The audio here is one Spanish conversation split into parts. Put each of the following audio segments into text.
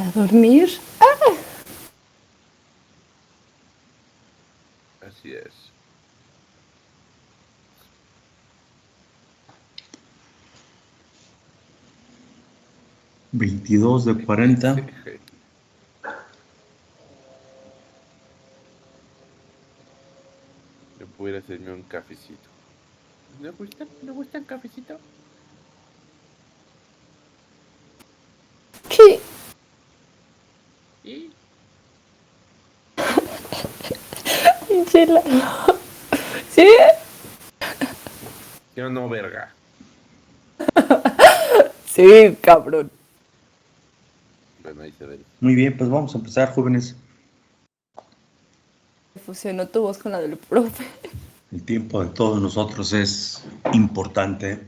¿A dormir? Así es. ¿22 de 40? Sí. Yo pudiera hacerme un cafecito. ¿Le gusta? ¿Le gusta el cafecito? Sí. ¿Y? Chela. ¿Sí? ¿Sí o no, verga? Sí, cabrón. Bueno, ahí se ven. Muy bien, pues vamos a empezar, jóvenes. Fusionó tu voz con la del profe. El tiempo de todos nosotros es importante.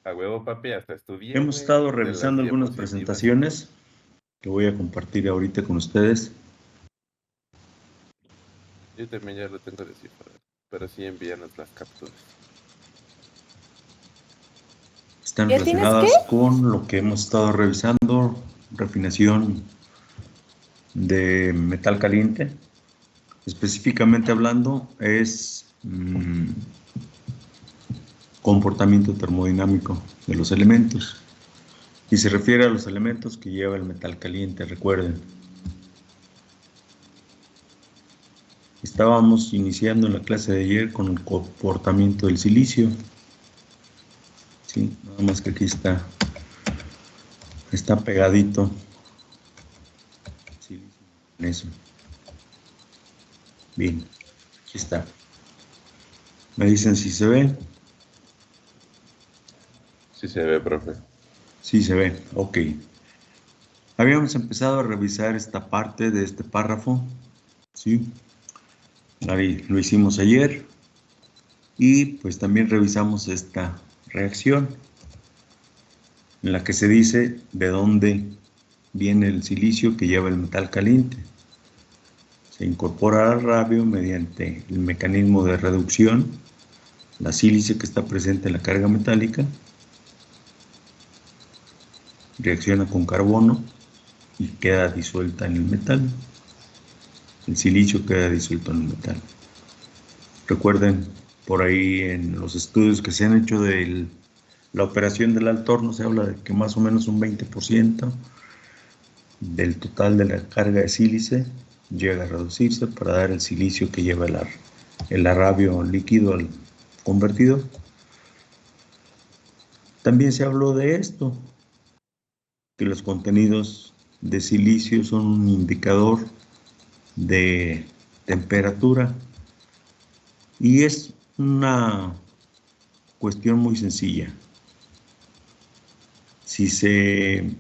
A huevo, papi, hasta estudié, Hemos güey. estado De las revisando algunas diapositivas y todo. presentaciones que voy a compartir ahorita con ustedes. Yo también ya lo tengo descifrado. Pero sí envíanos las capturas. Están ¿Ya tienes qué? relacionadas con lo que hemos estado revisando, refinación de metal caliente. Específicamente hablando, es comportamiento termodinámico de los elementos. Y se refiere a los elementos que lleva el metal caliente, recuerden. Estábamos iniciando en la clase de ayer con el comportamiento del silicio. Sí, nada más que aquí está pegadito. Silicio, eso. Bien, aquí está. Me dicen si se ve. Sí se ve, profe. Sí se ve, ok. Habíamos empezado a revisar esta parte de este párrafo, ¿sí? Ahí lo hicimos ayer. Y pues también revisamos esta reacción en la que se dice de dónde viene el silicio que lleva el metal caliente. Se incorpora al rabio mediante el mecanismo de reducción, la sílice que está presente en la carga metálica, reacciona con carbono y queda disuelta en el metal. El silicio queda disuelto en el metal. Recuerden, por ahí en los estudios que se han hecho de la operación del alto horno, se habla de que más o menos un 20% del total de la carga de sílice llega a reducirse para dar el silicio que lleva el arrabio líquido al convertidor. También se habló de esto, que los contenidos de silicio son un indicador de temperatura y es una cuestión muy sencilla. Si se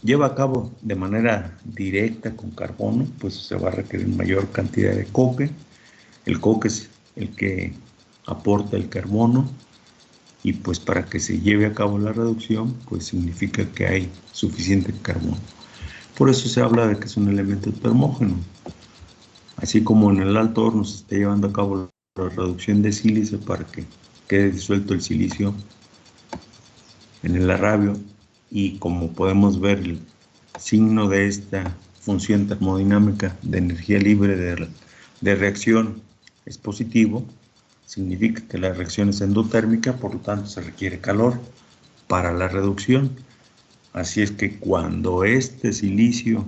lleva a cabo de manera directa con carbono, pues se va a requerir mayor cantidad de coque. El coque es el que aporta el carbono y pues para que se lleve a cabo la reducción, pues significa que hay suficiente carbono. Por eso se habla de que es un elemento termógeno. Así como en el alto horno se está llevando a cabo la reducción de sílice para que quede disuelto el silicio en el arrabio, y como podemos ver el signo de esta función termodinámica de energía libre de reacción es positivo, significa que la reacción es endotérmica, por lo tanto se requiere calor para la reducción. Así es que cuando este silicio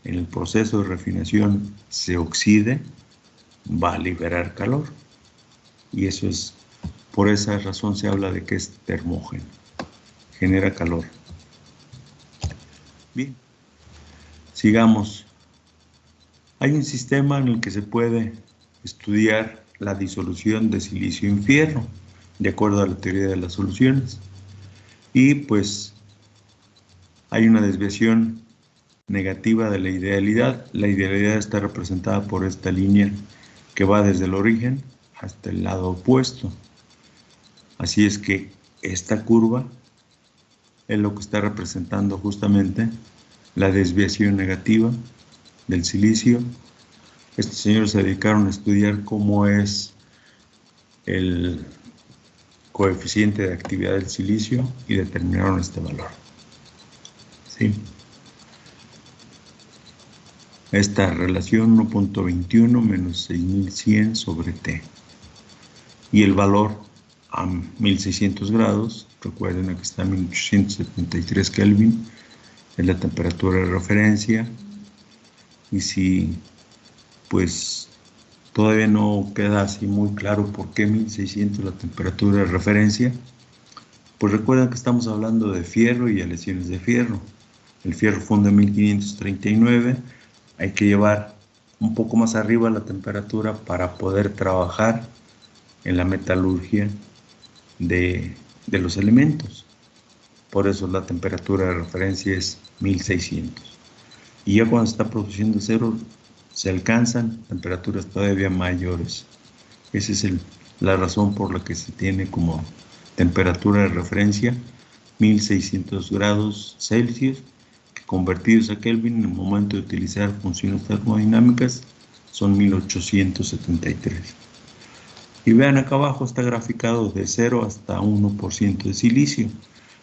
en el proceso de refinación se oxide, va a liberar calor. Y eso es, por esa razón se habla de que es termógeno, genera calor. Bien, sigamos. Hay un sistema en el que se puede estudiar la disolución de silicio en fierro, de acuerdo a la teoría de las soluciones. Y pues hay una desviación negativa de la idealidad. La idealidad está representada por esta línea que va desde el origen hasta el lado opuesto. Así es que esta curva es lo que está representando justamente la desviación negativa del silicio. Estos señores se dedicaron a estudiar cómo es el coeficiente de actividad del silicio y determinaron este valor. ¿Sí? Esta relación 1.21 menos 6100 sobre T. Y el valor a 1600 grados, recuerden aquí está 1873 Kelvin, es la temperatura de referencia. Y si pues todavía no queda así muy claro por qué 1600 la temperatura de referencia, pues recuerden que estamos hablando de fierro y aleaciones de fierro. El fierro funde 1539, hay que llevar un poco más arriba la temperatura para poder trabajar en la metalurgia de los elementos. Por eso la temperatura de referencia es 1600. Y ya cuando se está produciendo cero, se alcanzan temperaturas todavía mayores. Esa es la razón por la que se tiene como temperatura de referencia 1600 grados Celsius, que convertidos a Kelvin en el momento de utilizar funciones termodinámicas son 1873. Y vean acá abajo está graficado de 0 hasta 1% de silicio,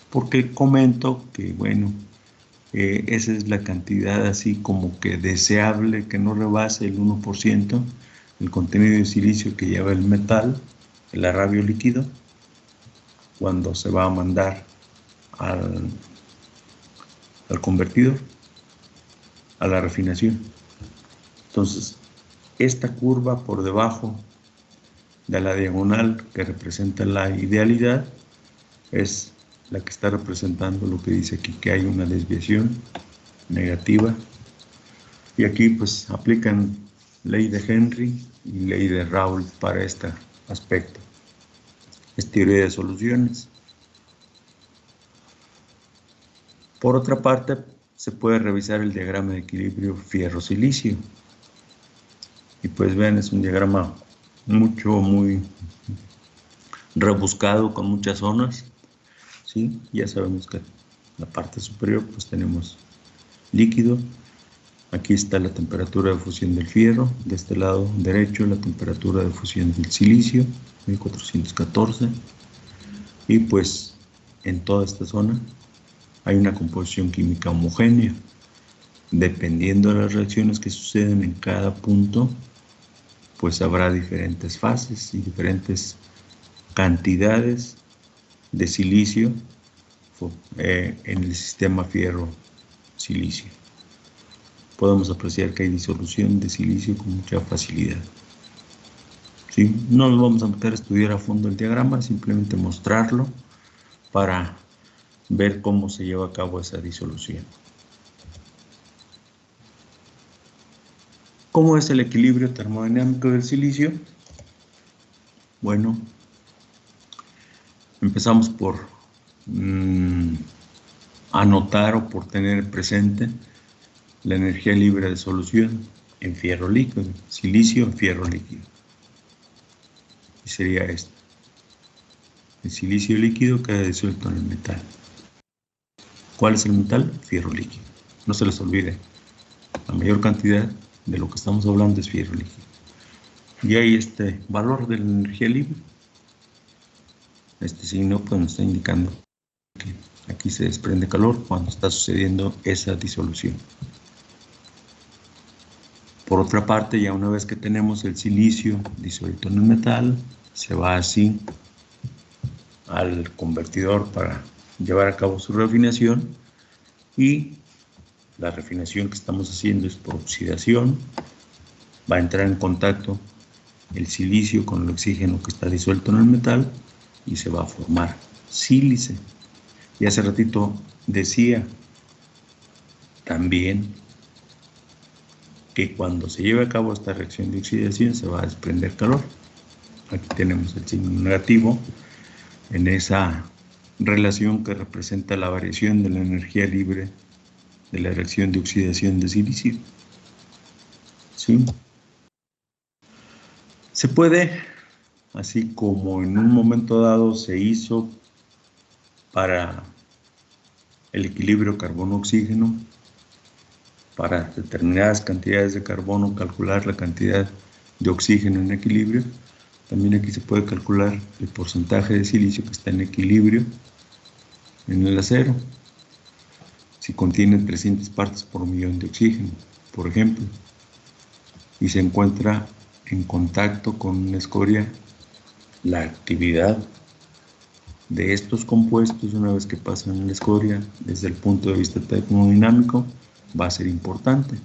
porque comento que, bueno, esa es la cantidad así como que deseable, que no rebase el 1%, el contenido de silicio que lleva el metal, el arrabio líquido, cuando se va a mandar al convertidor, a la refinación. Entonces, esta curva por debajo de la diagonal que representa la idealidad es la que está representando lo que dice aquí, que hay una desviación negativa. Y aquí pues aplican ley de Henry y ley de Raoult para este aspecto. Es teoría de soluciones. Por otra parte, se puede revisar el diagrama de equilibrio fierro-silicio. Y pues vean, es un diagrama muy rebuscado, con muchas zonas. ¿Sí? Ya sabemos que en la parte superior pues tenemos líquido. Aquí está la temperatura de fusión del fierro. De este lado derecho la temperatura de fusión del silicio, 1414. Y pues en toda esta zona hay una composición química homogénea. Dependiendo de las reacciones que suceden en cada punto, pues habrá diferentes fases y diferentes cantidades de silicio en el sistema fierro-silicio. Podemos apreciar que hay disolución de silicio con mucha facilidad. ¿Sí? No nos vamos a meter a estudiar a fondo el diagrama, simplemente mostrarlo para ver cómo se lleva a cabo esa disolución. ¿Cómo es el equilibrio termodinámico del silicio? Bueno, empezamos por anotar o por tener presente la energía libre de solución en fierro líquido, silicio en fierro líquido. Y sería esto. El silicio líquido queda disuelto en el metal. ¿Cuál es el metal? Fierro líquido. No se les olvide, la mayor cantidad de lo que estamos hablando es fierro líquido. Y hay este valor de la energía libre. Este signo pues nos está indicando que aquí se desprende calor cuando está sucediendo esa disolución. Por otra parte, ya una vez que tenemos el silicio disuelto en el metal, se va así al convertidor para llevar a cabo su refinación, y la refinación que estamos haciendo es por oxidación. Va a entrar en contacto el silicio con el oxígeno que está disuelto en el metal y se va a formar sílice. Y hace ratito decía también que cuando se lleve a cabo esta reacción de oxidación se va a desprender calor. Aquí tenemos el signo negativo en esa relación que representa la variación de la energía libre de la reacción de oxidación de silicio. ¿Sí? Se puede, así como en un momento dado se hizo para el equilibrio carbono-oxígeno, para determinadas cantidades de carbono calcular la cantidad de oxígeno en equilibrio, También aquí se puede calcular el porcentaje de silicio que está en equilibrio en el acero. Si contiene 300 partes por millón de oxígeno, por ejemplo, y se encuentra en contacto con una escoria, la actividad de estos compuestos, una vez que pasan en la escoria, desde el punto de vista termodinámico, va a ser importante.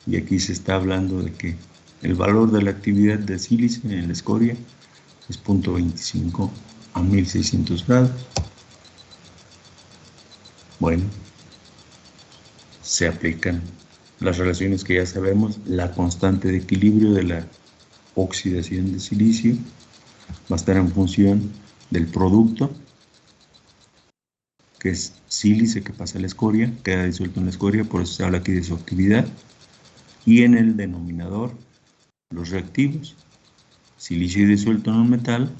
Y aquí se está hablando de que el valor de la actividad de sílice en la escoria es 0.25 a 1600 grados. Bueno, se aplican las relaciones que ya sabemos. La constante de equilibrio de la oxidación de silicio va a estar en función del producto, que es sílice que pasa a la escoria, queda disuelto en la escoria, por eso se habla aquí de su actividad, y en el denominador los reactivos, silicio disuelto en un metal,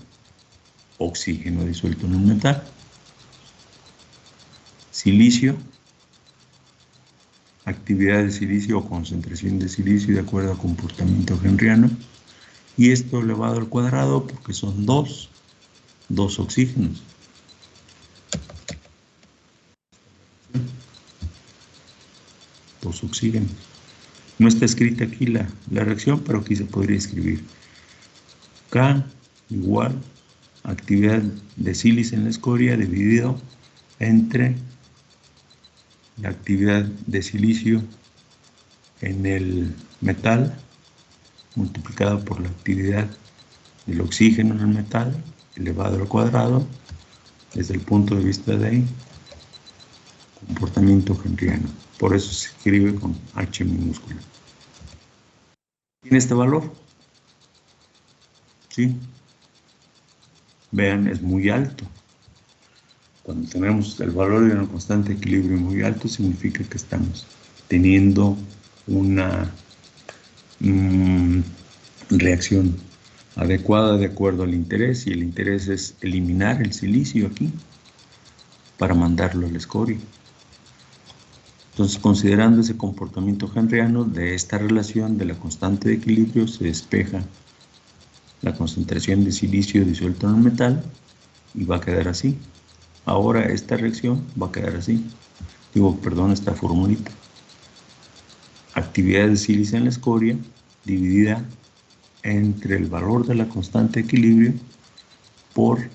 oxígeno disuelto en un metal. Silicio, actividad de silicio o concentración de silicio de acuerdo al comportamiento henriano, y esto elevado al cuadrado porque son dos oxígenos. Dos oxígenos. No está escrita aquí la reacción, pero aquí se podría escribir K igual actividad de sílice en la escoria dividido entre la actividad de silicio en el metal multiplicado por la actividad del oxígeno en el metal elevado al cuadrado desde el punto de vista de comportamiento henriano. Por eso se escribe con H minúscula. Tiene este valor, ¿sí? Vean, es muy alto. Cuando tenemos el valor de una constante de equilibrio muy alto, significa que estamos teniendo una reacción adecuada de acuerdo al interés, y el interés es eliminar el silicio aquí para mandarlo a la escoria. Entonces, considerando ese comportamiento henriano de esta relación de la constante de equilibrio, se despeja la concentración de silicio disuelto en el metal y va a quedar así. Ahora esta reacción va a quedar así. Esta formulita. Actividad de sílice en la escoria dividida entre el valor de la constante de equilibrio por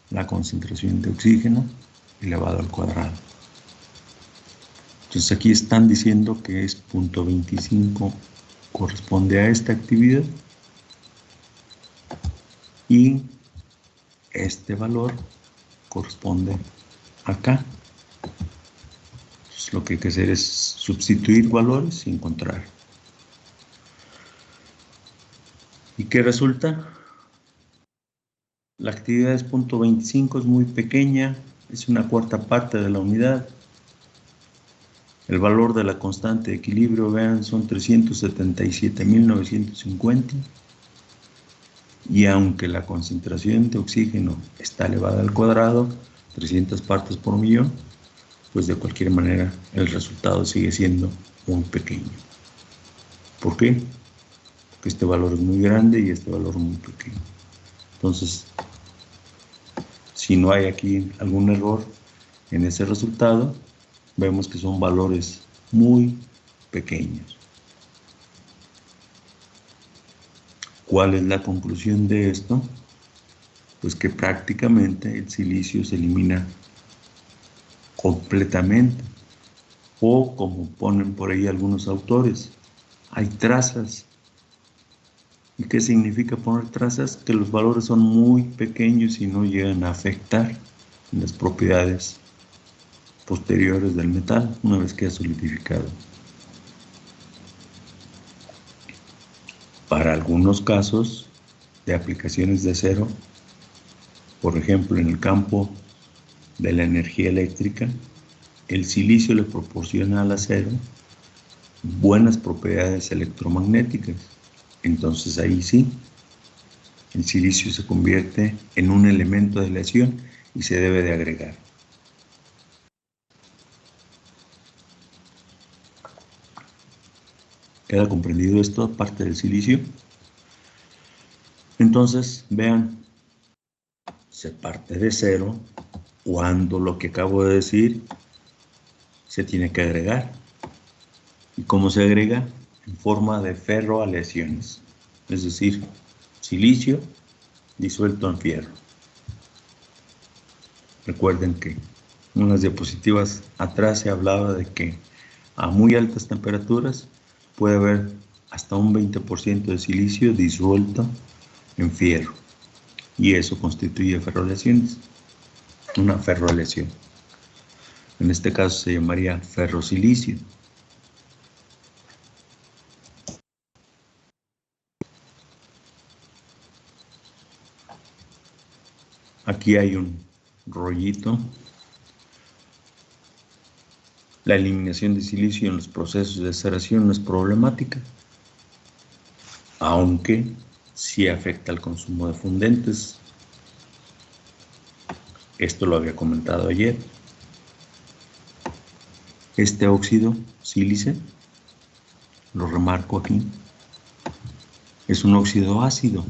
la concentración de oxígeno elevado al cuadrado. Entonces aquí están diciendo que es 0.25 corresponde a esta actividad y este valor corresponde acá. Entonces lo que hay que hacer es sustituir valores y encontrar. ¿Y qué resulta? La actividad es 0.25, es muy pequeña, es una cuarta parte de la unidad. El valor de la constante de equilibrio, vean, son 377.950. Y aunque la concentración de oxígeno está elevada al cuadrado, 300 partes por millón, pues de cualquier manera el resultado sigue siendo muy pequeño. ¿Por qué? Porque este valor es muy grande y este valor muy pequeño. Entonces, si no hay aquí algún error en ese resultado, vemos que son valores muy pequeños. ¿Cuál es la conclusión de esto? Pues que prácticamente el silicio se elimina completamente, o como ponen por ahí algunos autores, hay trazas. ¿Y qué significa poner trazas? Que los valores son muy pequeños y no llegan a afectar las propiedades posteriores del metal una vez que ha solidificado. Para algunos casos de aplicaciones de acero, por ejemplo en el campo de la energía eléctrica, el silicio le proporciona al acero buenas propiedades electromagnéticas. Entonces ahí sí, el silicio se convierte en un elemento de aleación y se debe de agregar. ¿Queda comprendido esto aparte del silicio? Entonces, vean, se parte de cero cuando lo que acabo de decir se tiene que agregar. ¿Y cómo se agrega? En forma de ferroaleaciones, es decir, silicio disuelto en fierro. Recuerden que en unas diapositivas atrás se hablaba de que a muy altas temperaturas puede haber hasta un 20% de silicio disuelto en fierro, y eso constituye ferroaleaciones, una ferroaleación. En este caso se llamaría ferrosilicio. Aquí hay un rollito. La eliminación de silicio en los procesos de aceración no es problemática, aunque sí afecta al consumo de fundentes. Esto lo había comentado ayer. Este óxido sílice, lo remarco aquí, es un óxido ácido.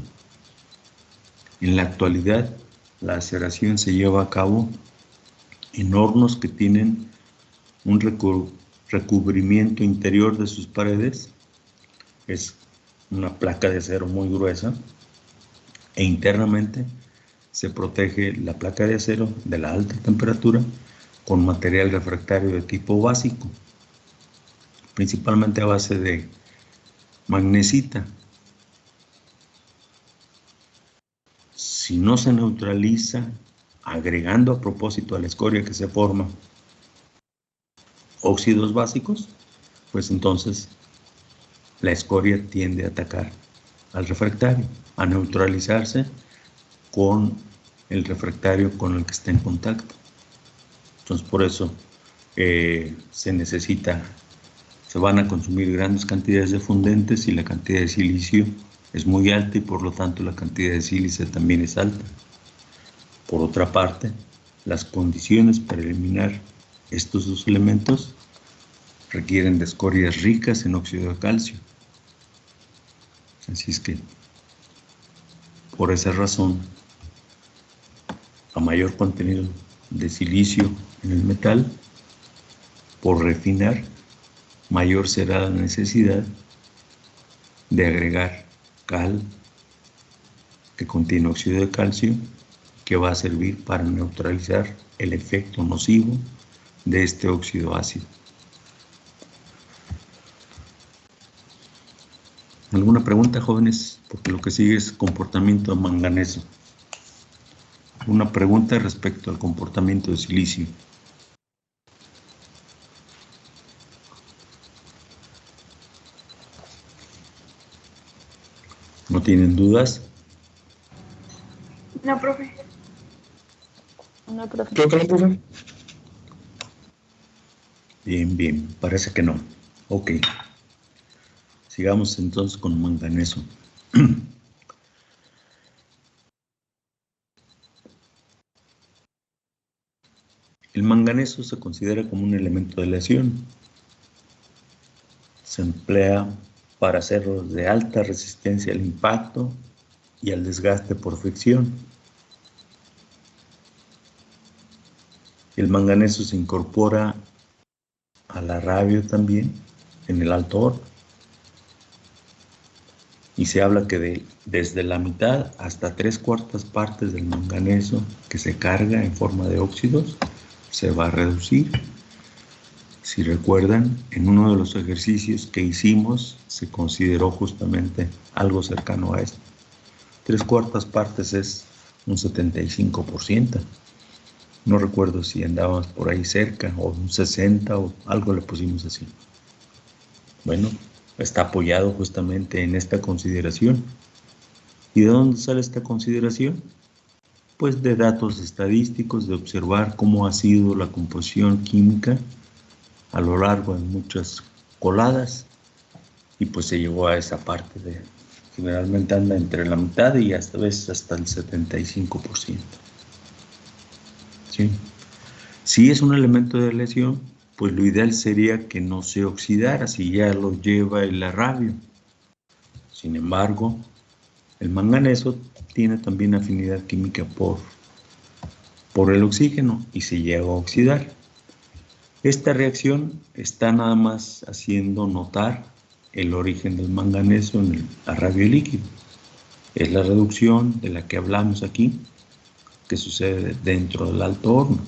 En la actualidad, la aceración se lleva a cabo en hornos que tienen un recubrimiento interior de sus paredes. Es una placa de acero muy gruesa, e internamente se protege la placa de acero de la alta temperatura con material refractario de tipo básico, principalmente a base de magnesita. Si no se neutraliza agregando a propósito a la escoria que se forma óxidos básicos, pues entonces la escoria tiende a atacar al refractario, a neutralizarse con el refractario con el que está en contacto. Entonces por eso se van a consumir grandes cantidades de fundentes y la cantidad de silicio es muy alta, y por lo tanto la cantidad de sílice también es alta. Por otra parte, las condiciones para eliminar estos dos elementos requieren de escorias ricas en óxido de calcio. Así es que, por esa razón, a mayor contenido de silicio en el metal, por refinar, mayor será la necesidad de agregar cal que contiene óxido de calcio, que va a servir para neutralizar el efecto nocivo de este óxido ácido. ¿Alguna pregunta, jóvenes? Porque lo que sigue es comportamiento de manganeso. Una pregunta respecto al comportamiento de silicio. ¿No tienen dudas? No, profe. No, profe. Creo que no, profe. Bien, bien, parece que no. Ok. Sigamos entonces con manganeso. El manganeso se considera como un elemento de aleación. Se emplea para acero de alta resistencia al impacto y al desgaste por fricción. El manganeso se incorpora a la radio también en el alto horno. Y se habla que desde la mitad hasta 3/4 partes del manganeso que se carga en forma de óxidos se va a reducir. Si recuerdan, en uno de los ejercicios que hicimos se consideró justamente algo cercano a esto. 3/4 partes es un 75%. No recuerdo si andábamos por ahí cerca, o un 60 o algo le pusimos así. Bueno, está apoyado justamente en esta consideración. ¿Y de dónde sale esta consideración? Pues de datos estadísticos, de observar cómo ha sido la composición química a lo largo de muchas coladas, y pues se llegó a esa parte de, generalmente anda entre la mitad y hasta veces hasta el 75%. ¿Sí? Si es un elemento de aleación, pues lo ideal sería que no se oxidara si ya lo lleva el arrabio. Sin embargo, El manganeso tiene también afinidad química por el oxígeno y se llega a oxidar. Esta reacción está nada más haciendo notar el origen del manganeso en el radiolíquido. Es la reducción de la que hablamos aquí, que sucede dentro del alto horno.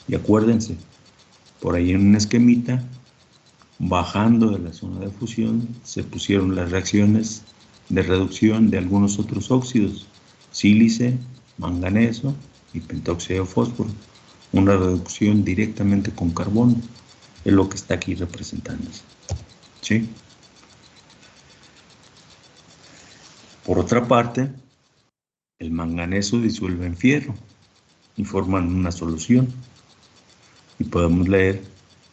Y acuérdense, por ahí en un esquemita, bajando de la zona de fusión, se pusieron las reacciones de reducción de algunos otros óxidos, sílice, manganeso y pentóxido de fósforo. Una reducción directamente con carbono, es lo que está aquí representándose. ¿Sí? Por otra parte, el manganeso disuelve en fierro y forman una solución. Y podemos leer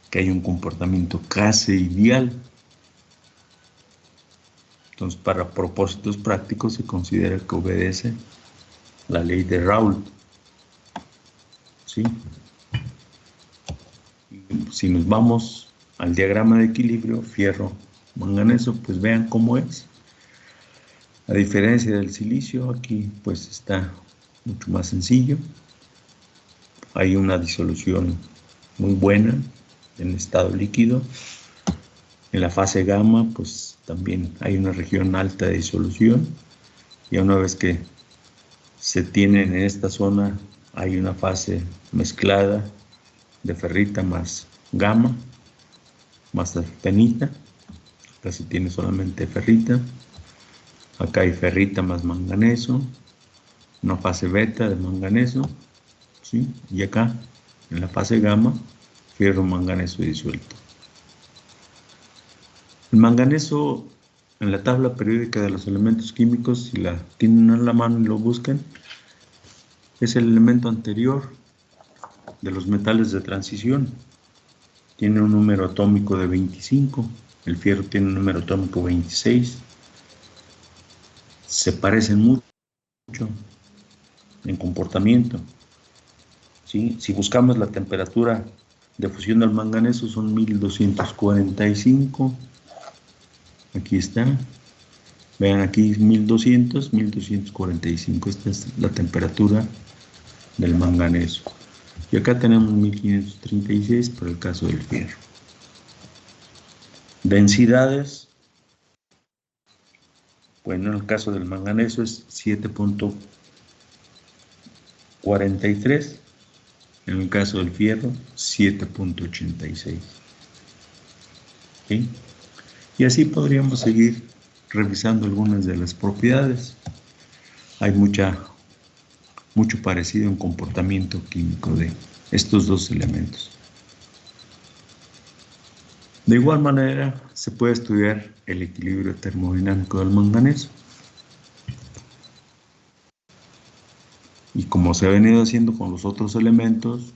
que hay un comportamiento casi ideal. Entonces, para propósitos prácticos se considera que obedece la ley de Raoult. ¿Sí? Y si nos vamos al diagrama de equilibrio fierro-manganeso, pues vean cómo es. A diferencia del silicio, aquí pues está mucho más sencillo. Hay una disolución muy buena en estado líquido. En la fase gamma, pues también hay una región alta de disolución. Y una vez que se tienen en esta zona, hay una fase mezclada de ferrita más gamma, más actinita. Acá se tiene solamente ferrita. Acá hay ferrita más manganeso, una fase beta de manganeso, ¿sí? Y acá, en la fase gamma, fierro manganeso disuelto. El manganeso, en la tabla periódica de los elementos químicos, si la tienen a la mano y lo buscan, es el elemento anterior de los metales de transición. Tiene un número atómico de 25, el fierro tiene un número atómico 26. Se parecen mucho en comportamiento. ¿Sí? Si buscamos la temperatura de fusión del manganeso son 1245. Aquí está. Vean aquí 1200, 1245. Esta es la temperatura del manganeso. Y acá tenemos 1536 para el caso del fierro. Densidades. Bueno, en el caso del manganeso es 7.43. En el caso del fierro, 7.86. ¿Sí? Y así podríamos seguir revisando algunas de las propiedades. Hay mucho parecido en comportamiento químico de estos dos elementos. De igual manera, se puede estudiar el equilibrio termodinámico del manganeso. Y como se ha venido haciendo con los otros elementos,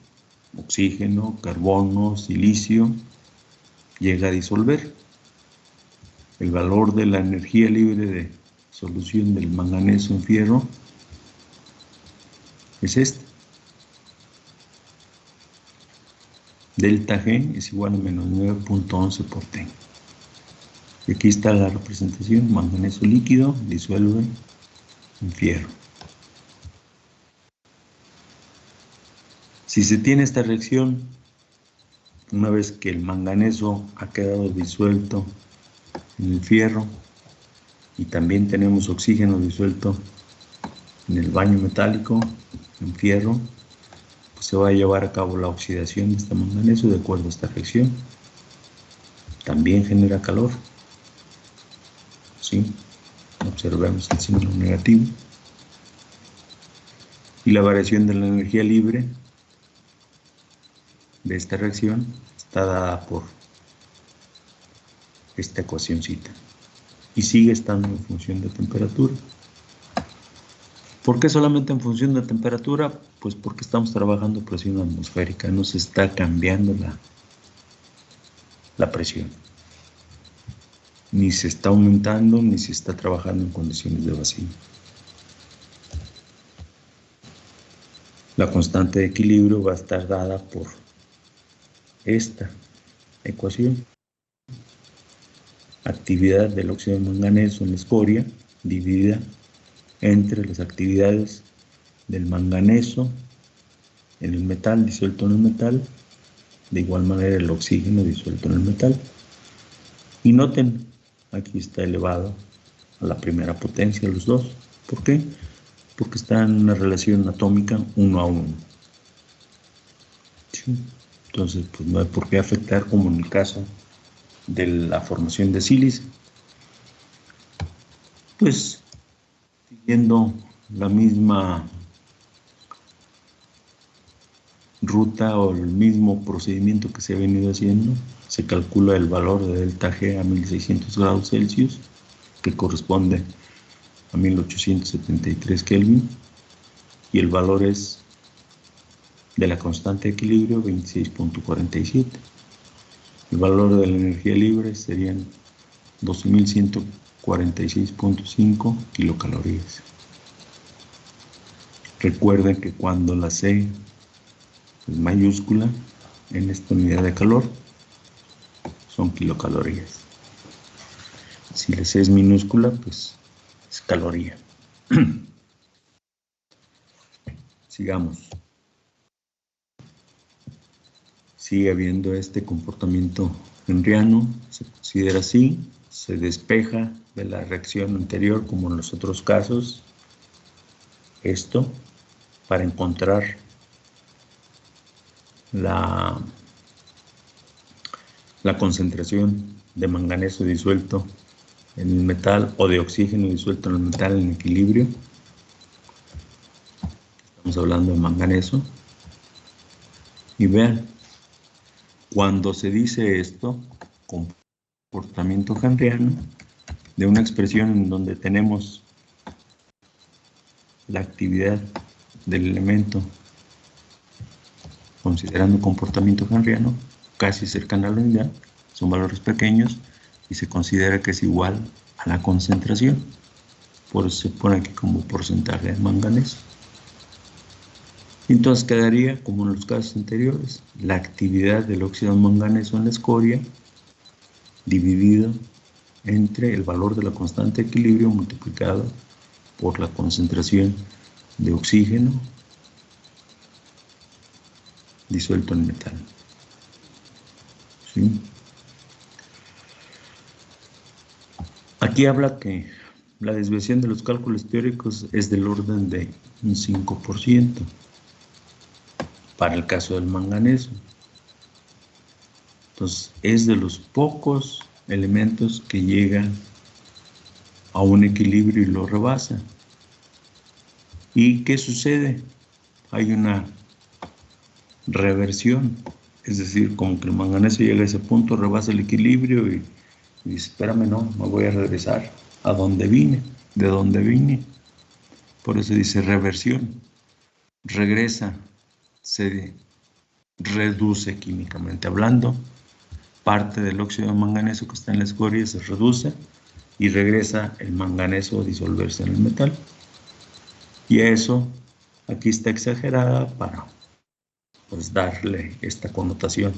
oxígeno, carbono, silicio, llega a disolver. El valor de la energía libre de solución del manganeso en fierro es este. Delta G es igual a menos 9.11 por T. Y aquí está la representación, manganeso líquido disuelve en fierro. Si se tiene esta reacción, una vez que el manganeso ha quedado disuelto en el fierro y también tenemos oxígeno disuelto en el baño metálico, en fierro, pues se va a llevar a cabo la oxidación de este manganeso de acuerdo a esta reacción. También genera calor. ¿Sí? Observemos el signo negativo. Y la variación de la energía libre de esta reacción está dada por esta ecuacióncita y sigue estando en función de temperatura. ¿Por qué solamente en función de temperatura? Pues porque estamos trabajando a presión atmosférica, no se está cambiando la presión. Ni se está aumentando, ni se está trabajando en condiciones de vacío. La constante de equilibrio va a estar dada por esta ecuación. Actividad del óxido de manganeso en la escoria dividida entre las actividades del manganeso en el metal, disuelto en el metal, de igual manera el oxígeno disuelto en el metal. Y noten, aquí está elevado a la primera potencia los dos. ¿Por qué? Porque están en una relación atómica 1 a 1. ¿Sí? Entonces, pues no hay por qué afectar como en el caso de la formación de sílice. Pues, siguiendo la misma ruta o el mismo procedimiento que se ha venido haciendo, se calcula el valor de delta G a 1600 grados Celsius, que corresponde a 1873 Kelvin, y el valor es de la constante de equilibrio 26.47. El valor de la energía libre serían 12.146.5 kilocalorías. Recuerden que cuando la C es mayúscula en esta unidad de calor son kilocalorías. Si la C es minúscula, pues es caloría. Sigamos. Sigue habiendo este comportamiento henriano, se considera así, se despeja de la reacción anterior como en los otros casos. Esto para encontrar la concentración de manganeso disuelto en el metal o de oxígeno disuelto en el metal en equilibrio. Estamos hablando de manganeso. Y vean, cuando se dice esto, comportamiento henriano, de una expresión en donde tenemos la actividad del elemento considerando comportamiento henriano casi cercano a la unidad, son valores pequeños y se considera que es igual a la concentración. Por eso se pone aquí como porcentaje de manganeso. Entonces quedaría, como en los casos anteriores, la actividad del óxido de manganeso en la escoria dividido entre el valor de la constante de equilibrio multiplicado por la concentración de oxígeno disuelto en metal. ¿Sí? Aquí habla que la desviación de los cálculos teóricos es del orden de un 5% para el caso del manganeso. Entonces, es de los pocos elementos que llegan a un equilibrio y lo rebasa. ¿Y qué sucede? Hay una reversión, es decir, como que el manganeso llega a ese punto, rebasa el equilibrio y dice, espérame, no, me voy a regresar a donde vine, de donde vine. Por eso dice reversión, regresa, se reduce químicamente hablando, parte del óxido de manganeso que está en la escoria se reduce y regresa el manganeso a disolverse en el metal. Y eso aquí está exagerada para pues darle esta connotación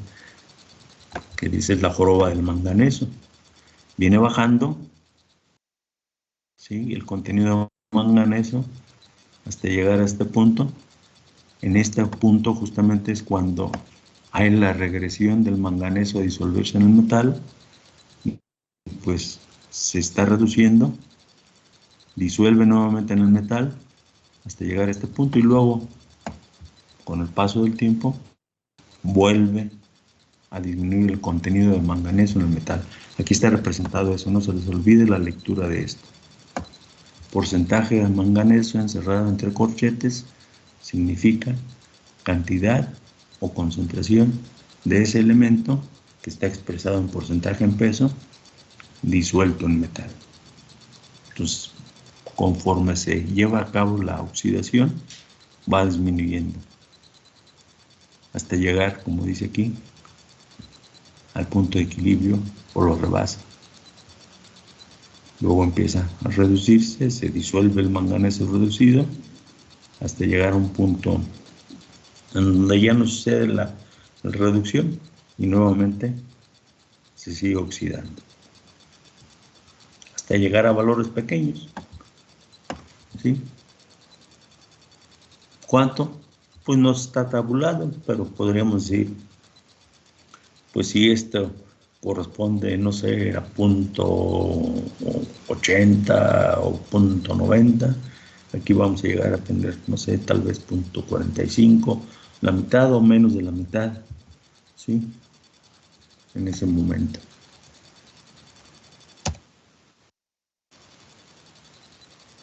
que dice la joroba del manganeso. Viene bajando, ¿sí? El contenido de manganeso hasta llegar a este punto. En este punto justamente es cuando hay la regresión del manganeso a disolverse en el metal, y pues se está reduciendo, disuelve nuevamente en el metal hasta llegar a este punto y luego con el paso del tiempo vuelve a disminuir el contenido de manganeso en el metal. Aquí está representado eso, no se les olvide la lectura de esto. Porcentaje de manganeso encerrado entre corchetes significa cantidad o concentración de ese elemento que está expresado en porcentaje en peso disuelto en metal. Entonces, conforme se lleva a cabo la oxidación, va disminuyendo hasta llegar, como dice aquí, al punto de equilibrio o lo rebasa. Luego empieza a reducirse, se disuelve el manganeso reducido hasta llegar a un punto en donde ya no sucede la reducción y nuevamente se sigue oxidando hasta llegar a valores pequeños. ¿sí? ¿Cuánto? Pues no está tabulado, pero podríamos decir, pues si esto corresponde, no sé, a .80 o .90, aquí vamos a llegar a tener, no sé, tal vez .45, la mitad o menos de la mitad, ¿sí? En ese momento.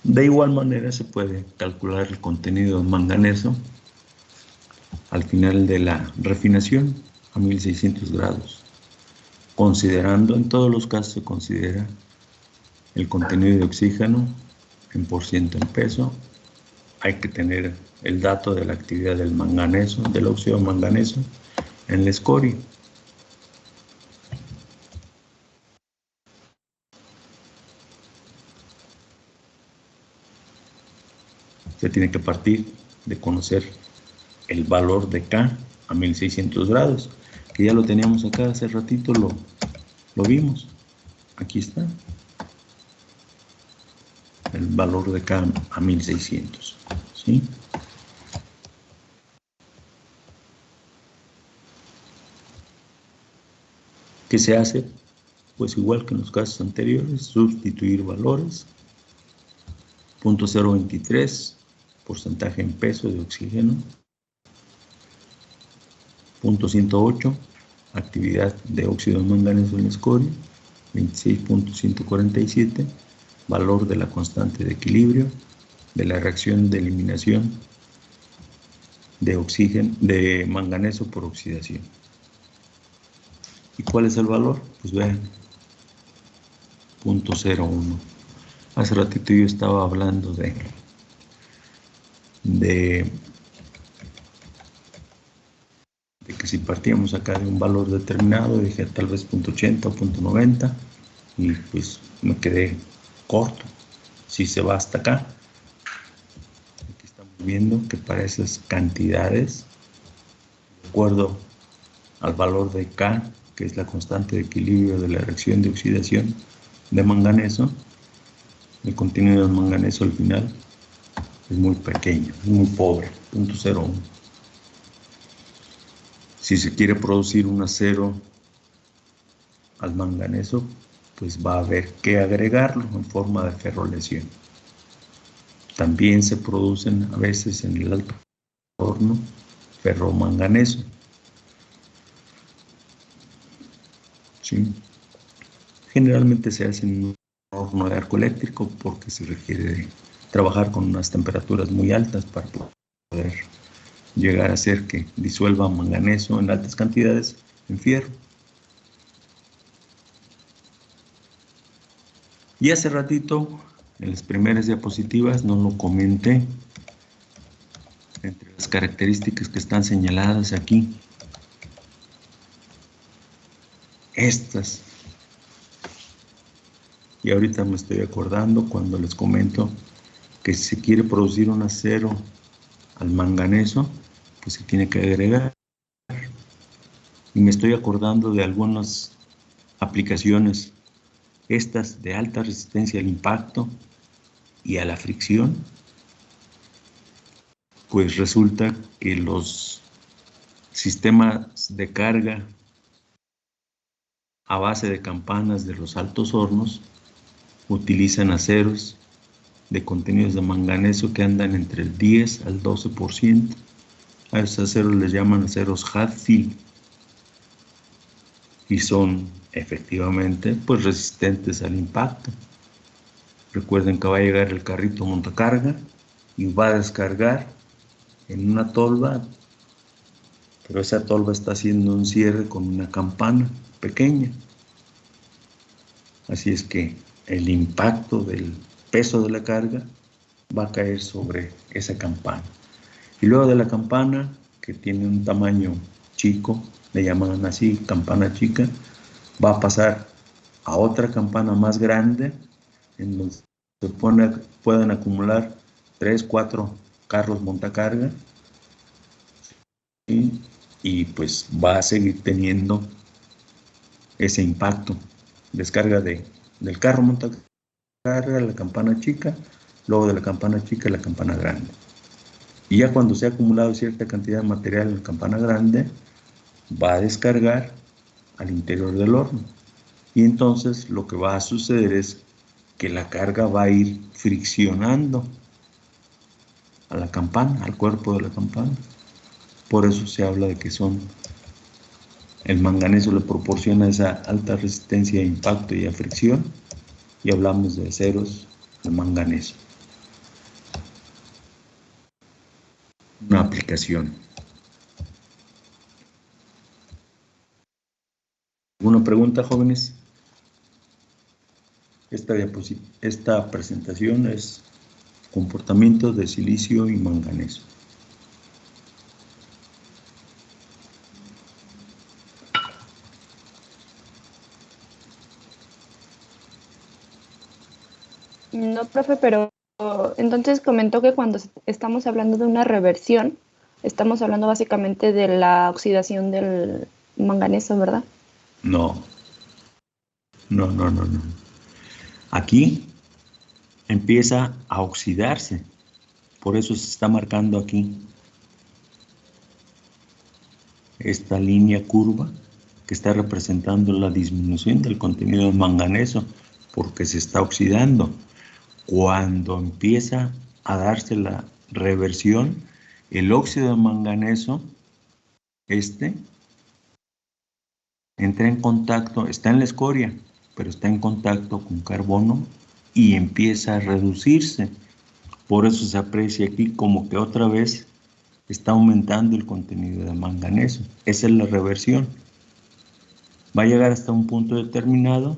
De igual manera se puede calcular el contenido de manganeso al final de la refinación a 1600 grados. Considerando, en todos los casos se considera el contenido de oxígeno en porciento en peso. Hay que tener el dato de la actividad del manganeso, del óxido de manganeso en la escoria. Se tiene que partir de conocer el valor de K a 1600 grados, que ya lo teníamos acá hace ratito, lo vimos. Aquí está. El valor de K a 1600, ¿sí? ¿Qué se hace? Pues igual que en los casos anteriores, sustituir valores. 0.023, porcentaje en peso de oxígeno. 0.108, actividad de óxido de manganeso en la escoria. 26.147, valor de la constante de equilibrio de la reacción de eliminación de oxígeno, de manganeso por oxidación. ¿Y cuál es el valor? Pues vean, 0.01. Hace ratito yo estaba hablando de que si partíamos acá de un valor determinado, dije tal vez 0.80 o 0.90, y pues me quedé corto. Si se va hasta acá, aquí estamos viendo que para esas cantidades, de acuerdo al valor de K, que es la constante de equilibrio de la reacción de oxidación de manganeso, el contenido del manganeso al final es muy pequeño, es muy pobre, 0.01. Si se quiere producir un acero al manganeso, pues va a haber que agregarlo en forma de ferrolesión. También se producen a veces en el alto horno ferromanganeso. ¿Sí? Generalmente se hace en un horno de arco eléctrico porque se requiere trabajar con unas temperaturas muy altas para poder llegar a hacer que disuelva manganeso en altas cantidades en fierro. Y hace ratito, en las primeras diapositivas, no lo comenté, entre las características que están señaladas aquí, estas. Y ahorita me estoy acordando cuando les comento que si se quiere producir un acero al manganeso, pues se tiene que agregar. Y me estoy acordando de algunas aplicaciones, estas de alta resistencia al impacto y a la fricción. Pues resulta que los sistemas de carga a base de campanas de los altos hornos utilizan aceros de contenidos de manganeso que andan entre el 10 al 12%. A esos aceros les llaman aceros Hadfield y son efectivamente pues resistentes al impacto. Recuerden que va a llegar el carrito montacarga y va a descargar en una tolva, pero esa tolva está haciendo un cierre con una campana pequeña. Así es que el impacto del peso de la carga va a caer sobre esa campana. Y luego de la campana, que tiene un tamaño chico, le llaman así campana chica, va a pasar a otra campana más grande, en donde se pueden acumular 3, 4 carros montacarga, y pues va a seguir teniendo ese impacto. Descarga del carro montacarga, la campana chica, luego de la campana chica la campana grande. Y ya cuando se ha acumulado cierta cantidad de material en la campana grande, va a descargar al interior del horno. Y entonces lo que va a suceder es que la carga va a ir friccionando a la campana, al cuerpo de la campana. Por eso se habla de que el manganeso le proporciona esa alta resistencia a impacto y a fricción, y hablamos de aceros de manganeso. Una aplicación. ¿Alguna pregunta, jóvenes? Esta presentación es comportamiento de silicio y manganeso. No, profe, pero entonces comentó que cuando estamos hablando de una reversión, estamos hablando básicamente de la oxidación del manganeso, ¿verdad? No. Aquí empieza a oxidarse. Por eso se está marcando aquí esta línea curva que está representando la disminución del contenido de manganeso, porque se está oxidando. Cuando empieza a darse la reversión, el óxido de manganeso, entra en contacto, está en la escoria, pero está en contacto con carbono y empieza a reducirse. Por eso se aprecia aquí como que otra vez está aumentando el contenido de manganeso. Esa es la reversión. Va a llegar hasta un punto determinado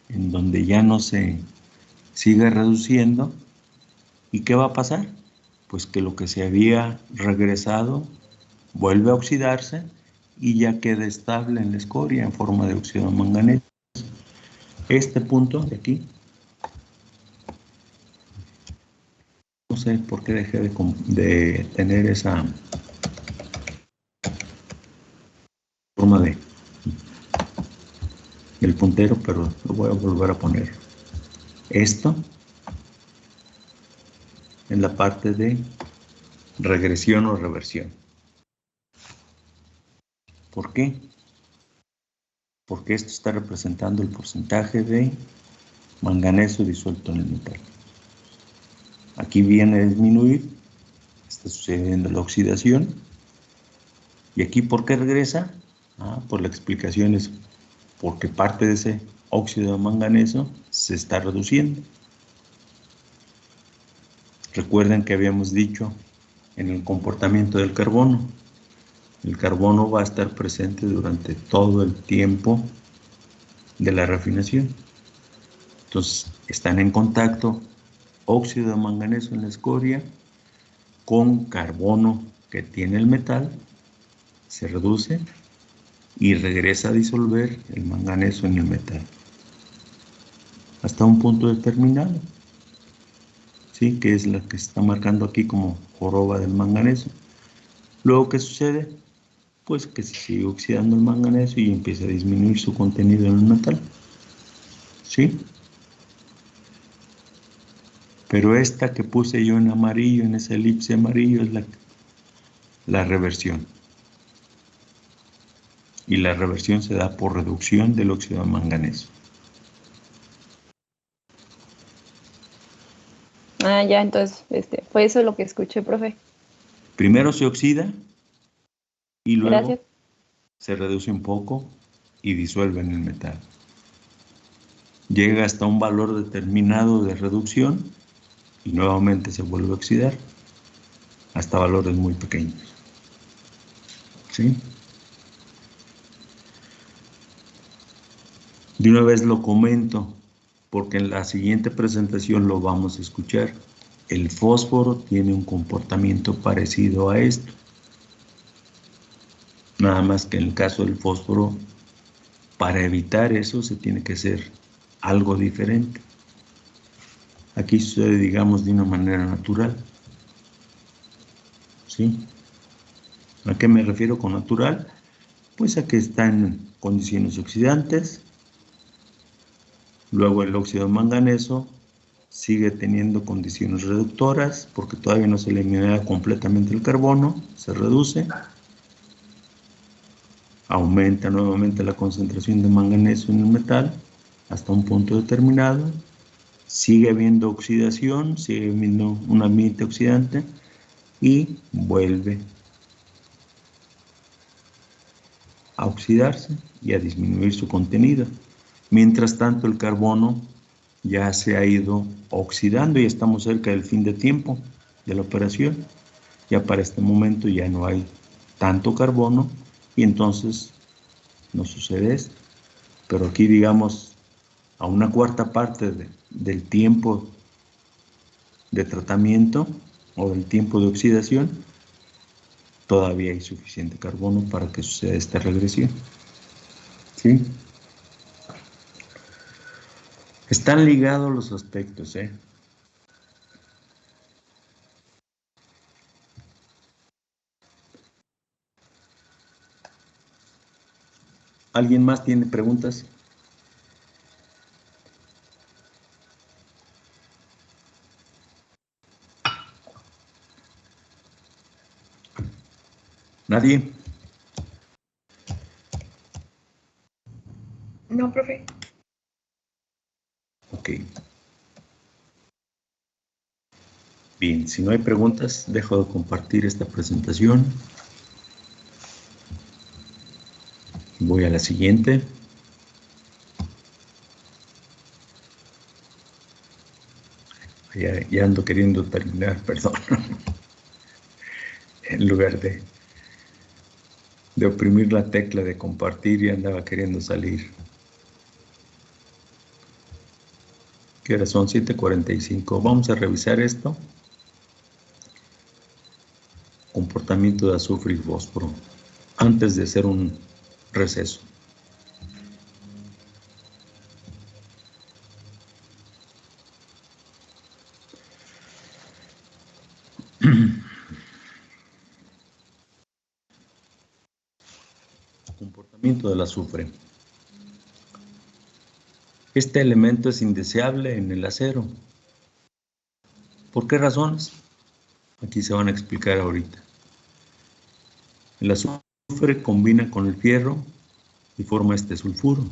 en donde ya no se sigue reduciendo. ¿Y qué va a pasar? Pues que lo que se había regresado vuelve a oxidarse y ya queda estable en la escoria en forma de óxido de manganeso. Este punto de aquí, no sé por qué dejé de tener esa forma del puntero, pero lo voy a volver a poner. Esto en la parte de regresión o reversión. ¿Por qué? Porque esto está representando el porcentaje de manganeso disuelto en el metal. Aquí viene a disminuir, está sucediendo la oxidación. ¿Y aquí por qué regresa? Pues la explicación es porque parte de ese óxido de manganeso se está reduciendo. Recuerden que habíamos dicho en el comportamiento del carbono. El carbono va a estar presente durante todo el tiempo de la refinación. Entonces, están en contacto óxido de manganeso en la escoria con carbono que tiene el metal, se reduce y regresa a disolver el manganeso en el metal hasta un punto determinado, ¿sí? Que es la que se está marcando aquí como joroba del manganeso. Luego, ¿qué sucede? Pues que se sigue oxidando el manganeso y empieza a disminuir su contenido en el metal, ¿sí? Pero esta que puse yo en amarillo, en esa elipse amarillo, es la reversión. Y la reversión se da por reducción del óxido de manganeso. Ya, entonces, fue eso lo que escuché, profe. Primero se oxida y luego Gracias. se reduce un poco y disuelve en el metal. Llega hasta un valor determinado de reducción y nuevamente se vuelve a oxidar hasta valores muy pequeños, ¿sí? De una vez lo comento, porque en la siguiente presentación lo vamos a escuchar. El fósforo tiene un comportamiento parecido a esto. Nada más que en el caso del fósforo, para evitar eso se tiene que hacer algo diferente. Aquí sucede, digamos, de una manera natural. ¿Sí? ¿A qué me refiero con natural? Pues a que está en condiciones oxidantes. Luego el óxido de manganeso sigue teniendo condiciones reductoras porque todavía no se elimina completamente el carbono, se reduce, aumenta nuevamente la concentración de manganeso en el metal hasta un punto determinado, sigue habiendo oxidación, sigue habiendo un ambiente oxidante y vuelve a oxidarse y a disminuir su contenido. Mientras tanto, el carbono ya se ha ido oxidando y estamos cerca del fin de tiempo de la operación. Ya para este momento ya no hay tanto carbono y entonces no sucede esto. Pero aquí, digamos, a una cuarta parte del tiempo de tratamiento o del tiempo de oxidación, todavía hay suficiente carbono para que suceda esta regresión. ¿Sí? Están ligados los aspectos, ¿eh? ¿Alguien más tiene preguntas? ¿Nadie? No, profe. Ok. Bien, si no hay preguntas, dejo de compartir esta presentación. Voy a la siguiente. Ya ando queriendo terminar, perdón. En lugar de oprimir la tecla de compartir, ya andaba queriendo salir. ¿Qué hora son? 7:45. Vamos a revisar esto. Comportamiento de azufre y fósforo. Antes de hacer un receso. Comportamiento del azufre. Este elemento es indeseable en el acero. ¿Por qué razones? Aquí se van a explicar ahorita. El azufre combina con el fierro y forma este sulfuro.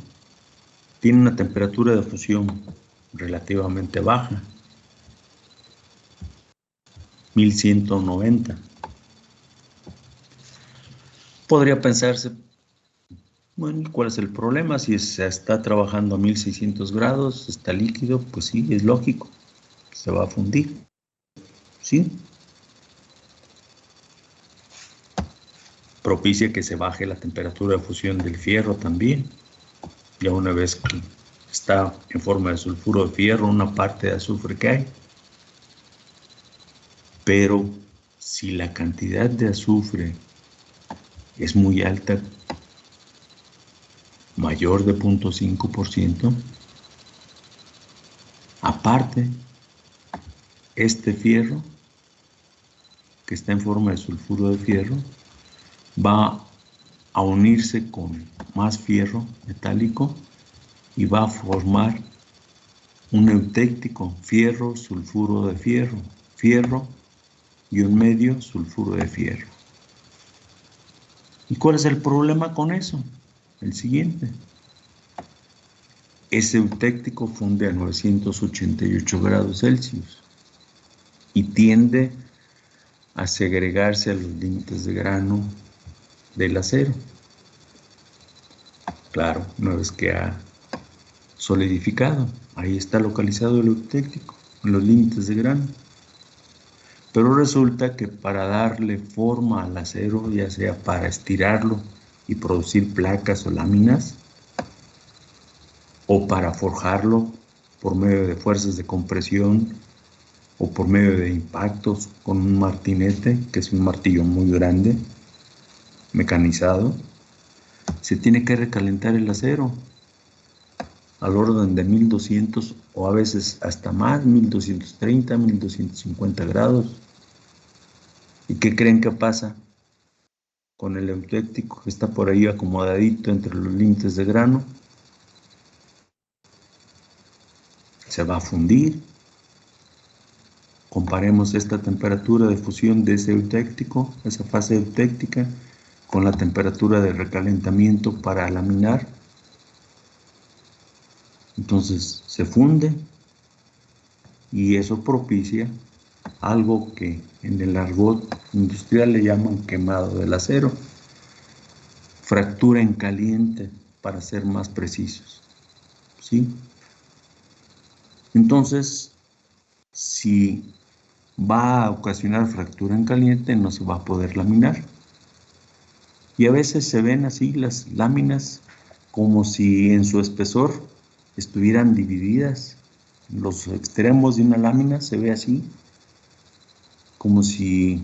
Tiene una temperatura de fusión relativamente baja, 1190. Podría pensarse, bueno, ¿cuál es el problema? Si se está trabajando a 1600 grados, está líquido, pues sí, es lógico, se va a fundir, ¿sí? Propicia que se baje la temperatura de fusión del fierro también. Ya una vez que está en forma de sulfuro de fierro, una parte de azufre que hay. Pero si la cantidad de azufre es muy alta, mayor de 0.5%, aparte, este fierro, que está en forma de sulfuro de fierro, va a unirse con más fierro metálico y va a formar un eutéctico, fierro, sulfuro de fierro, fierro y un medio sulfuro de fierro. ¿Y cuál es el problema con eso? El siguiente. Ese eutéctico funde a 988 grados Celsius y tiende a segregarse a los límites de grano del acero. Claro, una vez que ha solidificado, ahí está localizado el eutéctico, en los límites de grano. Pero resulta que para darle forma al acero, ya sea para estirarlo y producir placas o láminas, o para forjarlo por medio de fuerzas de compresión o por medio de impactos con un martinete, que es un martillo muy grande, mecanizado, se tiene que recalentar el acero al orden de 1200 o a veces hasta más, 1230, 1250 grados. ¿Y qué creen que pasa con el eutéctico que está por ahí acomodadito entre los límites de grano? Se va a fundir comparemos esta temperatura de fusión de ese eutéctico, esa fase eutéctica, con la temperatura de recalentamiento para laminar. Entonces se funde y eso propicia algo que en el argot industrial le llaman quemado del acero, fractura en caliente para ser más precisos, ¿sí? Entonces, si va a ocasionar fractura en caliente, no se va a poder laminar. Y a veces se ven así las láminas como si en su espesor estuvieran divididas. Los extremos de una lámina se ve así, como si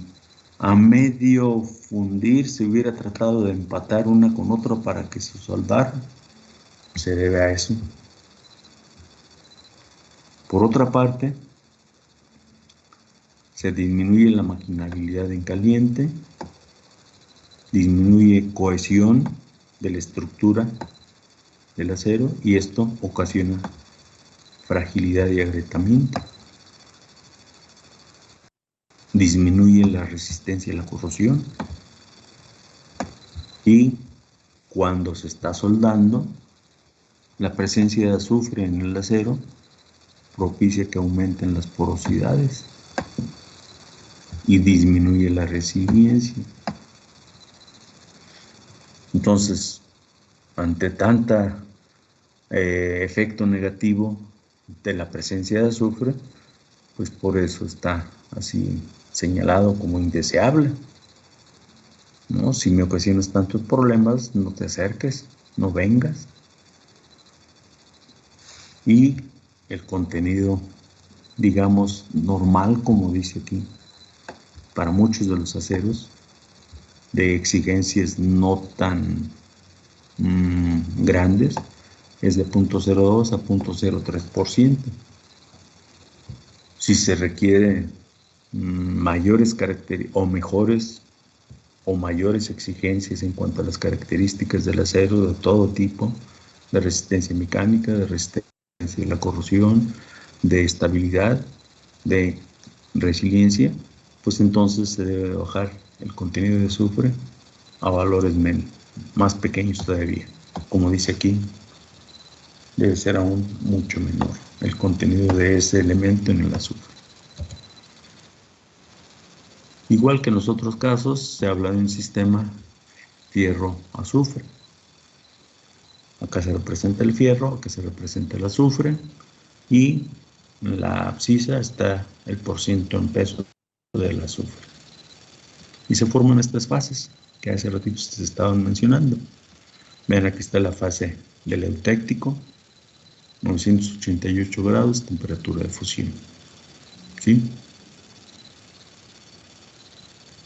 a medio fundir se hubiera tratado de empatar una con otra para que se soldara. Se debe a eso. Por otra parte, se disminuye la maquinabilidad en caliente, disminuye cohesión de la estructura del acero y esto ocasiona fragilidad y agrietamiento. Disminuye la resistencia a la corrosión y cuando se está soldando, la presencia de azufre en el acero propicia que aumenten las porosidades y disminuye la resiliencia. Entonces, ante tanta efecto negativo de la presencia de azufre, pues por eso está así señalado como indeseable, ¿no? Si me ocasionas tantos problemas, no te acerques, no vengas. Y el contenido, digamos, normal, como dice aquí, para muchos de los aceros, de exigencias no tan grandes, es de 0.02 a 0.03%. Si se requiere mayores características o mejores o mayores exigencias en cuanto a las características del acero de todo tipo, de resistencia mecánica, de resistencia a la corrosión, de estabilidad, de resiliencia, pues entonces se debe bajar el contenido de azufre a valores más pequeños todavía. Como dice aquí, debe ser aún mucho menor el contenido de ese elemento en el azufre. Igual que en los otros casos, se habla de un sistema fierro-azufre. Acá se representa el fierro, acá se representa el azufre, y en la abscisa está el porciento en peso del azufre. Y se forman estas fases que hace ratito se estaban mencionando. Vean, aquí está la fase del eutéctico, 988 grados, temperatura de fusión. ¿Sí?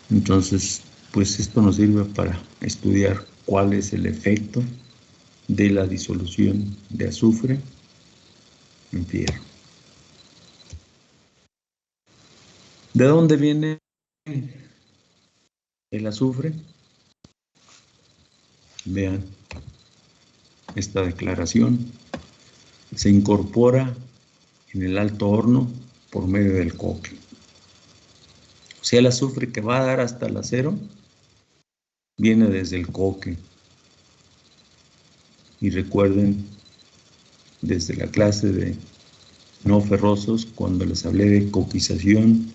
Entonces, pues esto nos sirve para estudiar cuál es el efecto de la disolución de azufre en fierro. ¿De dónde viene el azufre? Vean esta declaración. Se incorpora en el alto horno por medio del coque. O sea, el azufre que va a dar hasta el acero viene desde el coque. Y recuerden, desde la clase de no ferrosos, cuando les hablé de coquización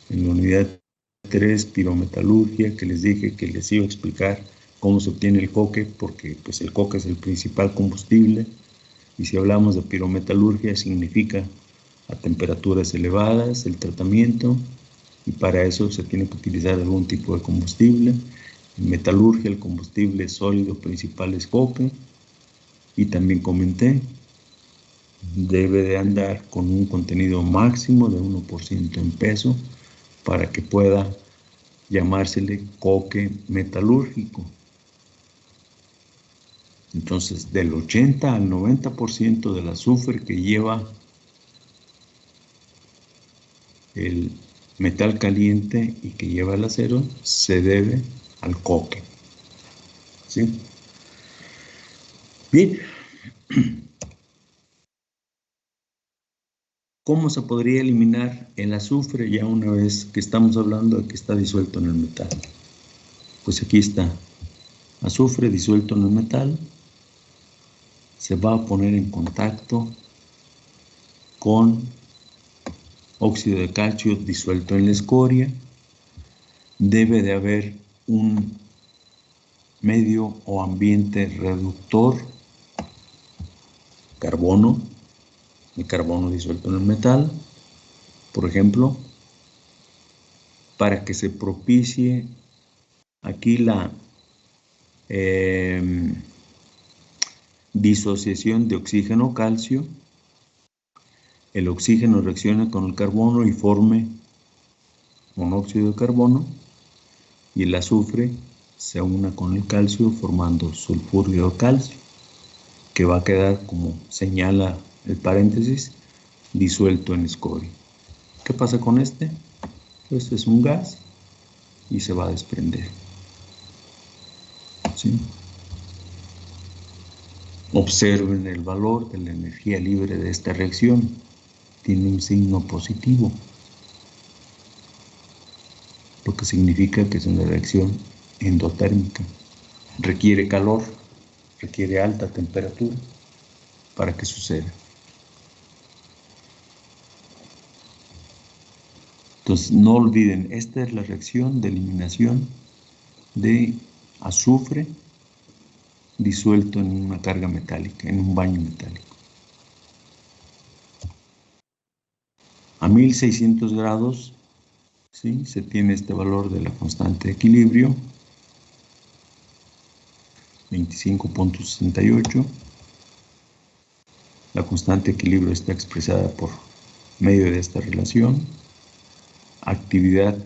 en la unidad 3, pirometalurgia, que les dije que les iba a explicar cómo se obtiene el coque, porque pues el coque es el principal combustible, y si hablamos de pirometalurgia significa a temperaturas elevadas el tratamiento, y para eso se tiene que utilizar algún tipo de combustible. En metalurgia el combustible sólido principal es coque, y también comenté, debe de andar con un contenido máximo de 1% en peso para que pueda llamársele coque metalúrgico. Entonces, del 80 al 90% del azufre que lleva el metal caliente y que lleva el acero se debe al coque. ¿Sí? Bien. ¿Cómo se podría eliminar el azufre ya una vez que estamos hablando de que está disuelto en el metal? Pues aquí está, azufre disuelto en el metal, se va a poner en contacto con óxido de calcio disuelto en la escoria. Debe de haber un medio o ambiente reductor, carbono, el carbono disuelto en el metal, por ejemplo, para que se propicie aquí la disociación de oxígeno-calcio. El oxígeno reacciona con el carbono y forme monóxido de carbono, y el azufre se una con el calcio formando sulfuro de calcio, que va a quedar, como señala el paréntesis, disuelto en escoria. ¿Qué pasa con este? Pues es un gas y se va a desprender. ¿Sí? Observen el valor de la energía libre de esta reacción. Tiene un signo positivo, lo que significa que es una reacción endotérmica. Requiere calor, requiere alta temperatura para que suceda. Entonces, no olviden, esta es la reacción de eliminación de azufre disuelto en una carga metálica, en un baño metálico. A 1600 grados, ¿sí?, se tiene este valor de la constante de equilibrio, 25.68. La constante de equilibrio está expresada por medio de esta relación. Actividad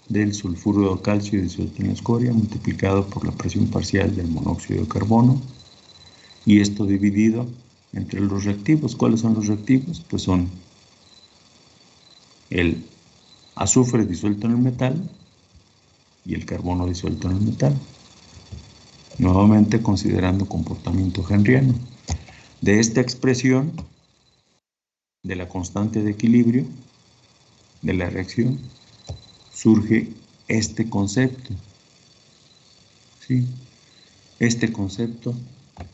del sulfuro de calcio disuelto en la escoria multiplicado por la presión parcial del monóxido de carbono, y esto dividido entre los reactivos. ¿Cuáles son los reactivos? Pues son el azufre disuelto en el metal y el carbono disuelto en el metal, nuevamente considerando comportamiento henriano. De esta expresión de la constante de equilibrio de la reacción surge este concepto, ¿sí? Este concepto,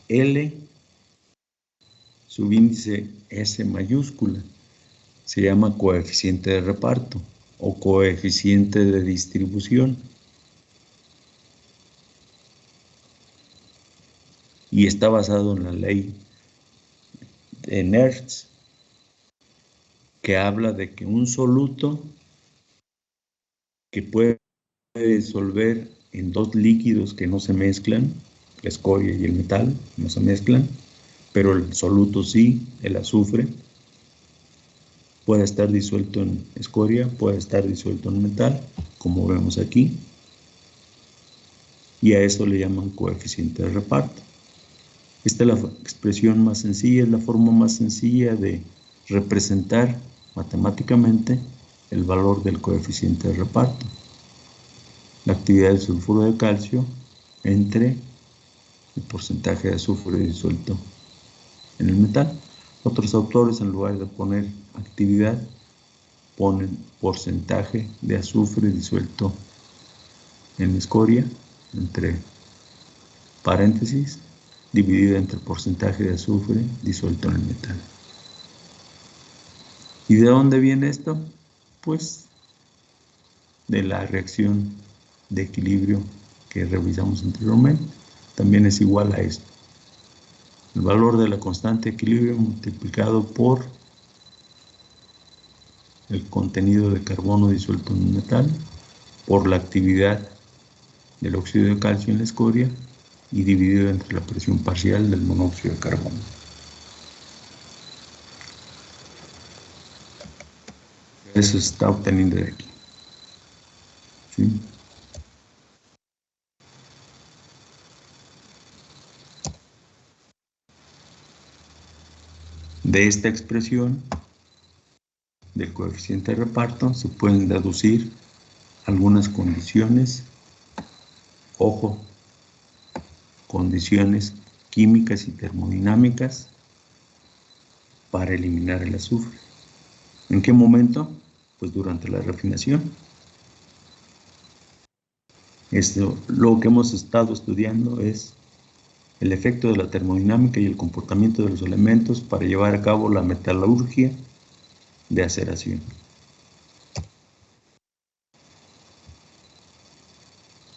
L, subíndice S mayúscula, se llama coeficiente de reparto o coeficiente de distribución, y está basado en la ley de Nernst, que habla de que un soluto que puede disolver en dos líquidos que no se mezclan, la escoria y el metal, no se mezclan, pero el soluto sí, el azufre, puede estar disuelto en escoria, puede estar disuelto en metal, como vemos aquí, y a eso le llaman coeficiente de reparto. Esta es la expresión más sencilla, es la forma más sencilla de representar matemáticamente el valor del coeficiente de reparto. La actividad del sulfuro de calcio entre el porcentaje de azufre disuelto en el metal. Otros autores, en lugar de poner actividad, ponen porcentaje de azufre disuelto en escoria, entre paréntesis, dividido entre porcentaje de azufre disuelto en el metal. ¿Y de dónde viene esto? Pues de la reacción de equilibrio que revisamos anteriormente. También es igual a esto. El valor de la constante de equilibrio multiplicado por el contenido de carbono disuelto en el metal, por la actividad del óxido de calcio en la escoria, y dividido entre la presión parcial del monóxido de carbono. Eso se está obteniendo de aquí. ¿Sí? De esta expresión del coeficiente de reparto se pueden deducir algunas condiciones, ojo, condiciones químicas y termodinámicas para eliminar el azufre. ¿En qué momento? Pues durante la refinación. Lo que hemos estado estudiando es el efecto de la termodinámica y el comportamiento de los elementos para llevar a cabo la metalurgia de aceración.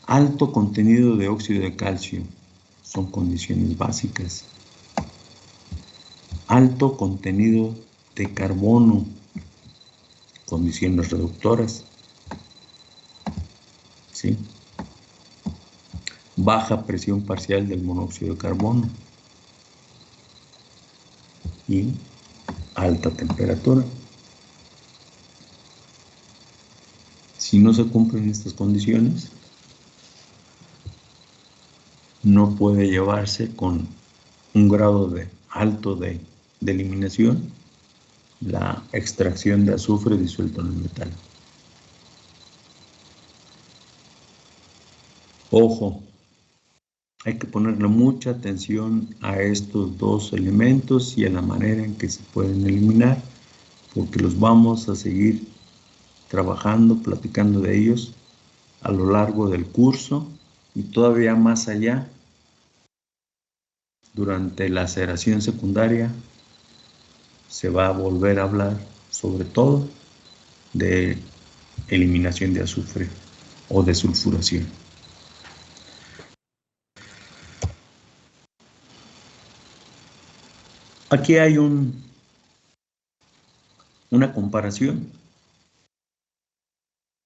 Alto contenido de óxido de calcio son condiciones básicas. Alto contenido de carbono, condiciones reductoras. ¿Sí? Baja presión parcial del monóxido de carbono y alta temperatura. Si no se cumplen estas condiciones, no puede llevarse con un grado alto de eliminación la extracción de azufre disuelto en el metal. Ojo, hay que ponerle mucha atención a estos dos elementos y a la manera en que se pueden eliminar, porque los vamos a seguir trabajando, platicando de ellos a lo largo del curso y todavía más allá durante la aceración secundaria se va a volver a hablar sobre todo de eliminación de azufre o de sulfuración. Aquí hay una comparación.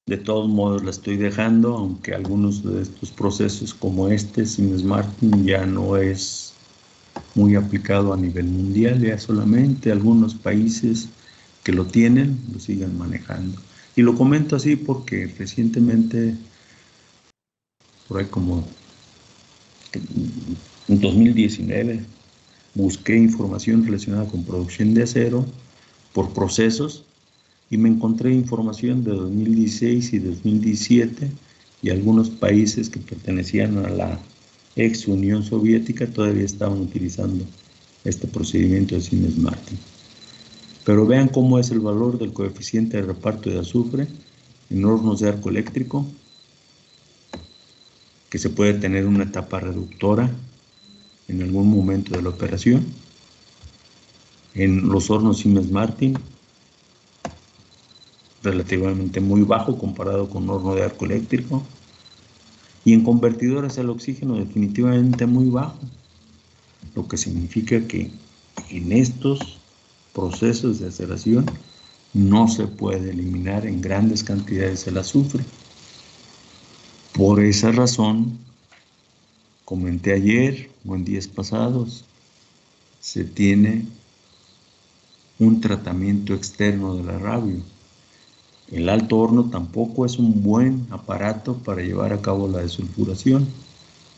De todos modos la estoy dejando, aunque algunos de estos procesos como Siemens Martin ya no es muy aplicado a nivel mundial, ya solamente algunos países que lo tienen lo siguen manejando. Y lo comento así porque recientemente, por ahí como en 2019, busqué información relacionada con producción de acero por procesos y me encontré información de 2016 y 2017 y algunos países que pertenecían a la ex Unión Soviética todavía estaban utilizando este procedimiento de Siemens Martin. Pero vean cómo es el valor del coeficiente de reparto de azufre en hornos de arco eléctrico, que se puede tener una etapa reductora en algún momento de la operación. En los hornos Siemens Martin, relativamente muy bajo comparado con un horno de arco eléctrico. Y en convertidores al oxígeno definitivamente muy bajo, lo que significa que en estos procesos de aceración no se puede eliminar en grandes cantidades el azufre. Por esa razón, comenté ayer o en días pasados, se tiene un tratamiento externo de la rabio. El alto horno tampoco es un buen aparato para llevar a cabo la desulfuración.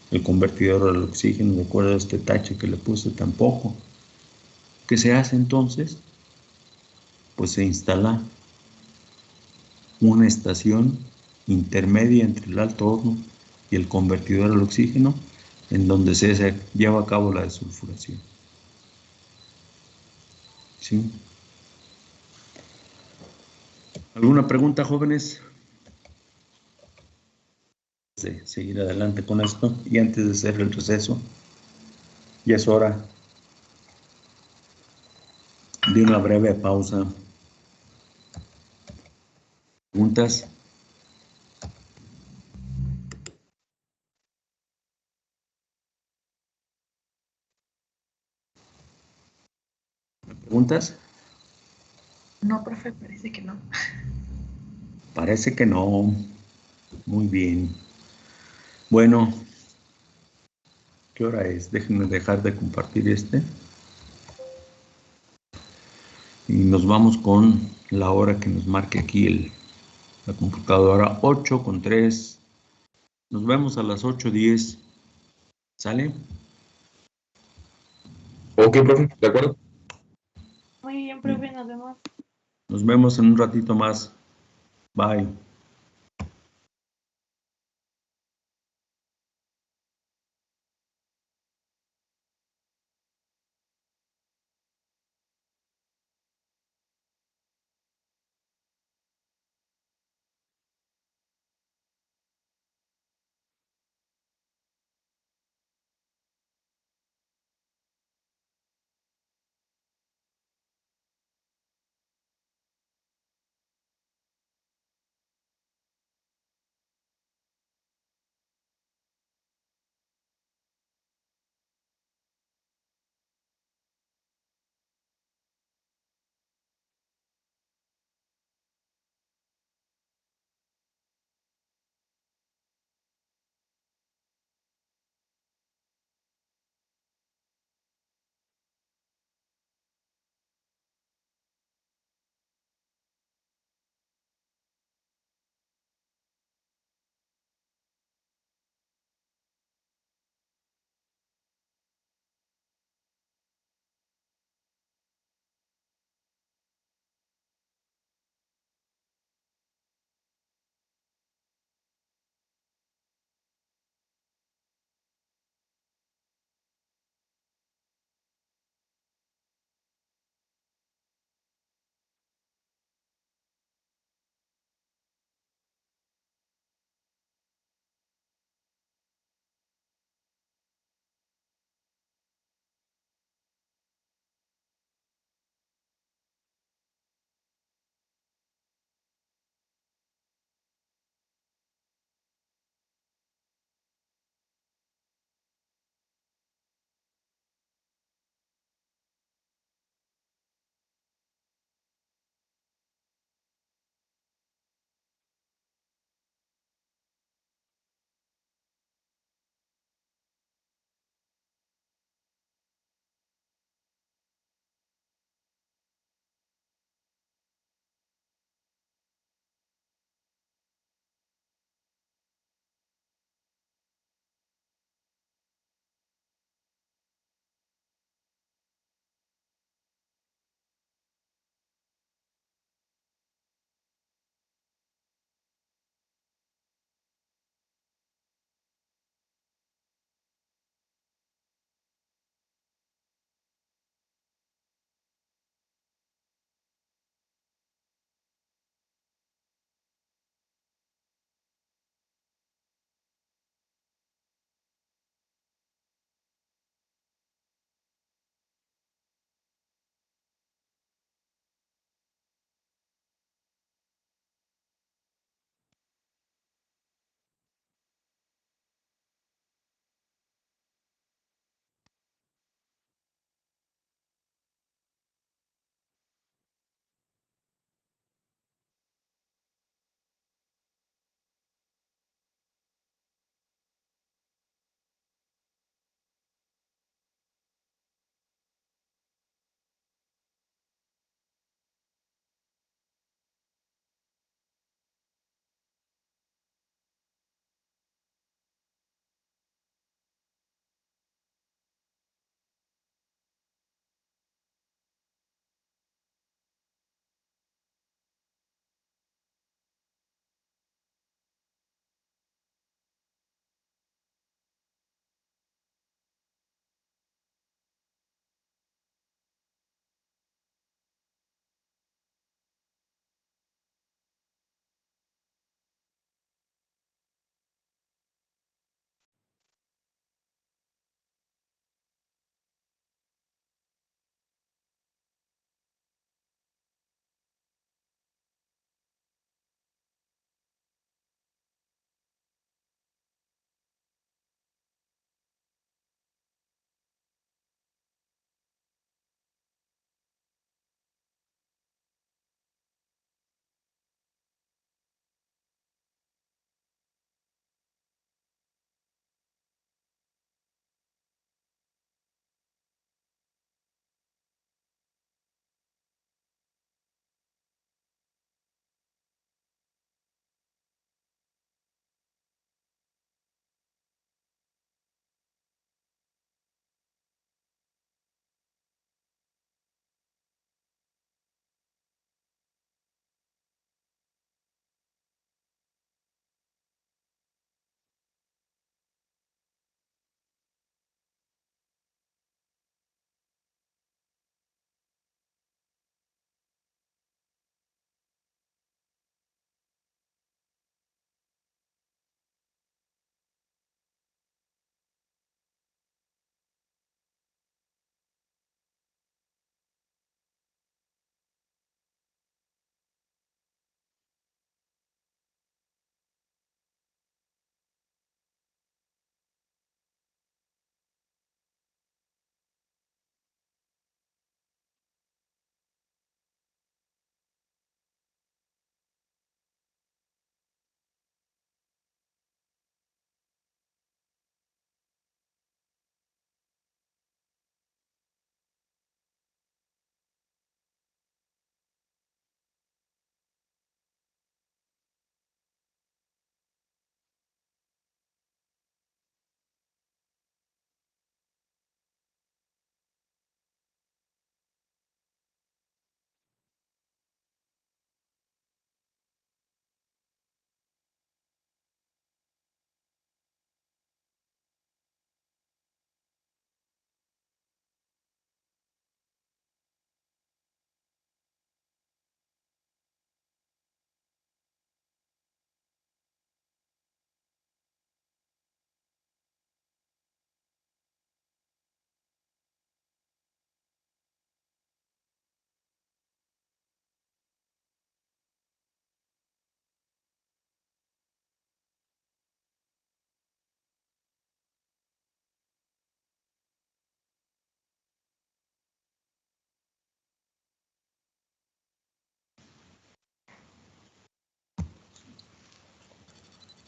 El convertidor al oxígeno, de acuerdo a este tache que le puse, tampoco. ¿Qué se hace entonces? Pues se instala una estación intermedia entre el alto horno y el convertidor al oxígeno, en donde se lleva a cabo la desulfuración. ¿Sí? ¿Alguna pregunta, jóvenes? De seguir adelante con esto y antes de hacer el receso, ya es hora de una breve pausa. ¿Preguntas? ¿Preguntas? No, profe, parece que no. Parece que no. Muy bien. Bueno, ¿qué hora es? Déjenme dejar de compartir y nos vamos con la hora que nos marque aquí la computadora, 8:03. Nos vemos a las 8:10. ¿Sale? Ok, profe, de acuerdo. Muy bien, profe, nos vemos. Nos vemos en un ratito más. Bye.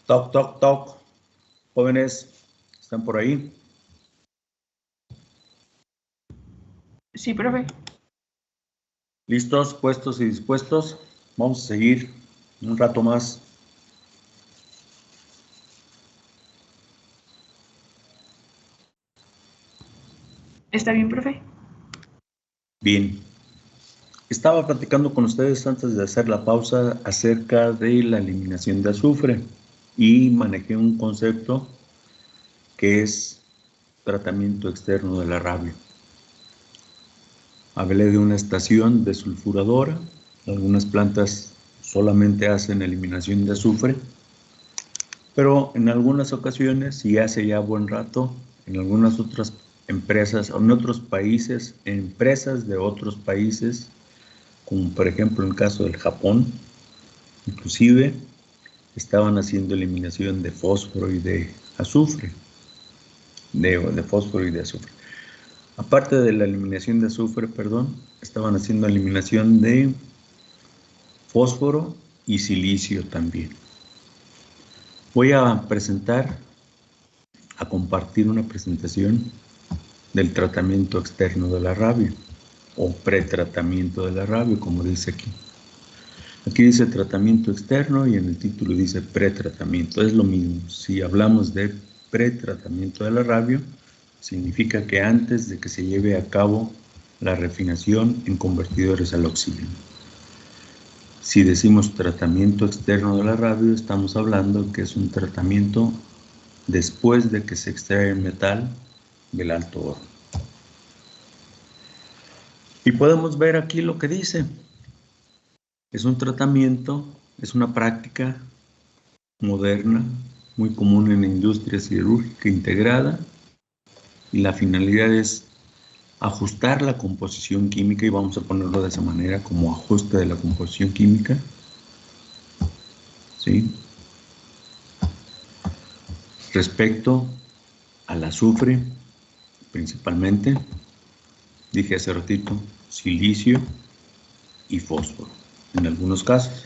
Toc, toc, toc. Jóvenes, ¿están por ahí? Sí, profe. ¿Listos, puestos y dispuestos? Vamos a seguir un rato más. ¿Está bien, profe? Bien. Estaba platicando con ustedes antes de hacer la pausa acerca de la eliminación de azufre y manejé un concepto que es tratamiento externo de la rabia. Hablé de una estación desulfuradora. Algunas plantas solamente hacen eliminación de azufre, pero en algunas ocasiones, y hace ya buen rato, en algunas otras empresas o en otros países, empresas de otros países, como por ejemplo en el caso del Japón, inclusive estaban haciendo eliminación de fósforo y de azufre, de fósforo y de azufre. Aparte de la eliminación de azufre, estaban haciendo eliminación de fósforo y silicio también. Voy a compartir una presentación del tratamiento externo de la rabia o pretratamiento de la rabia, como dice aquí. Aquí dice tratamiento externo y en el título dice pretratamiento. Es lo mismo. Si hablamos de pretratamiento de la rabia, significa que antes de que se lleve a cabo la refinación en convertidores al oxígeno. Si decimos tratamiento externo de la rabia, estamos hablando que es un tratamiento después de que se extrae el metal del alto horno. Y podemos ver aquí lo que dice. Es un tratamiento, es una práctica moderna, muy común en la industria siderúrgica integrada, y la finalidad es ajustar la composición química, y vamos a ponerlo de esa manera, como ajuste de la composición química, ¿sí? Respecto al azufre, principalmente, dije hace ratito, silicio y fósforo, en algunos casos.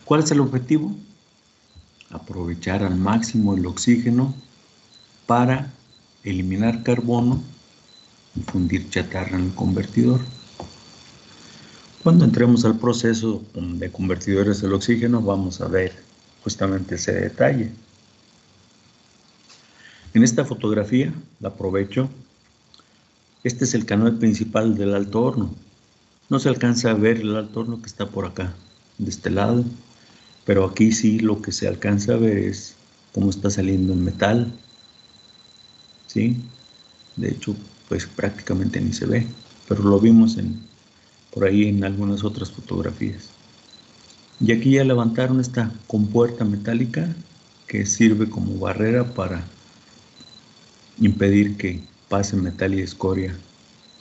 ¿Cuál es el objetivo? Aprovechar al máximo el oxígeno para eliminar carbono y fundir chatarra en el convertidor. Cuando entremos al proceso de convertidores del oxígeno, vamos a ver justamente ese detalle. En esta fotografía, la aprovecho, este es el canal principal del alto horno. No se alcanza a ver el alto horno que está por acá, de este lado, pero aquí sí lo que se alcanza a ver es cómo está saliendo el metal, ¿sí? De hecho, pues prácticamente ni se ve, pero lo vimos por ahí en algunas otras fotografías. Y aquí ya levantaron esta compuerta metálica que sirve como barrera para impedir que pase metal y escoria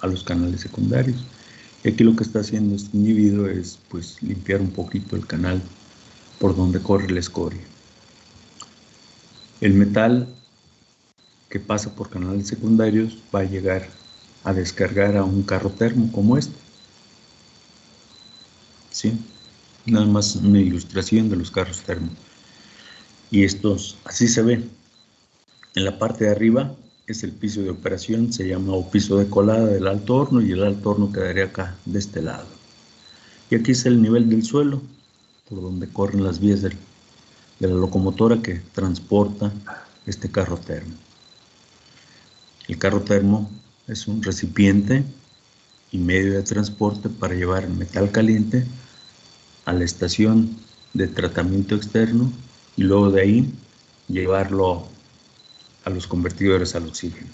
a los canales secundarios. Y aquí lo que está haciendo este individuo es pues limpiar un poquito el canal por donde corre la escoria. El metal que pasa por canales secundarios va a llegar a descargar a un carro termo como este. ¿Sí? Nada más una ilustración de los carros termo. Y estos, así se ven. En la parte de arriba es el piso de operación, se llama o piso de colada del alto horno, y el alto horno quedaría acá, de este lado. Y aquí es el nivel del suelo, por donde corren las vías de la locomotora que transporta este carro termo. El carro termo es un recipiente y medio de transporte para llevar el metal caliente a la estación de tratamiento externo y luego de ahí llevarlo a los convertidores al oxígeno.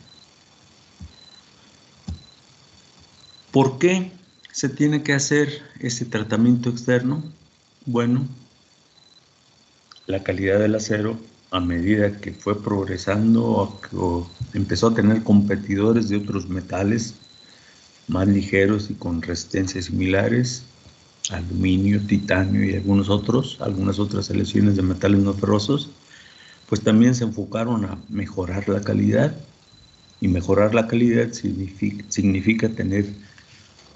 ¿Por qué se tiene que hacer ese tratamiento externo? Bueno, la calidad del acero, a medida que fue progresando o empezó a tener competidores de otros metales más ligeros y con resistencias similares, aluminio, titanio y algunas otras selecciones de metales no ferrosos, pues también se enfocaron a mejorar la calidad, y mejorar la calidad significa tener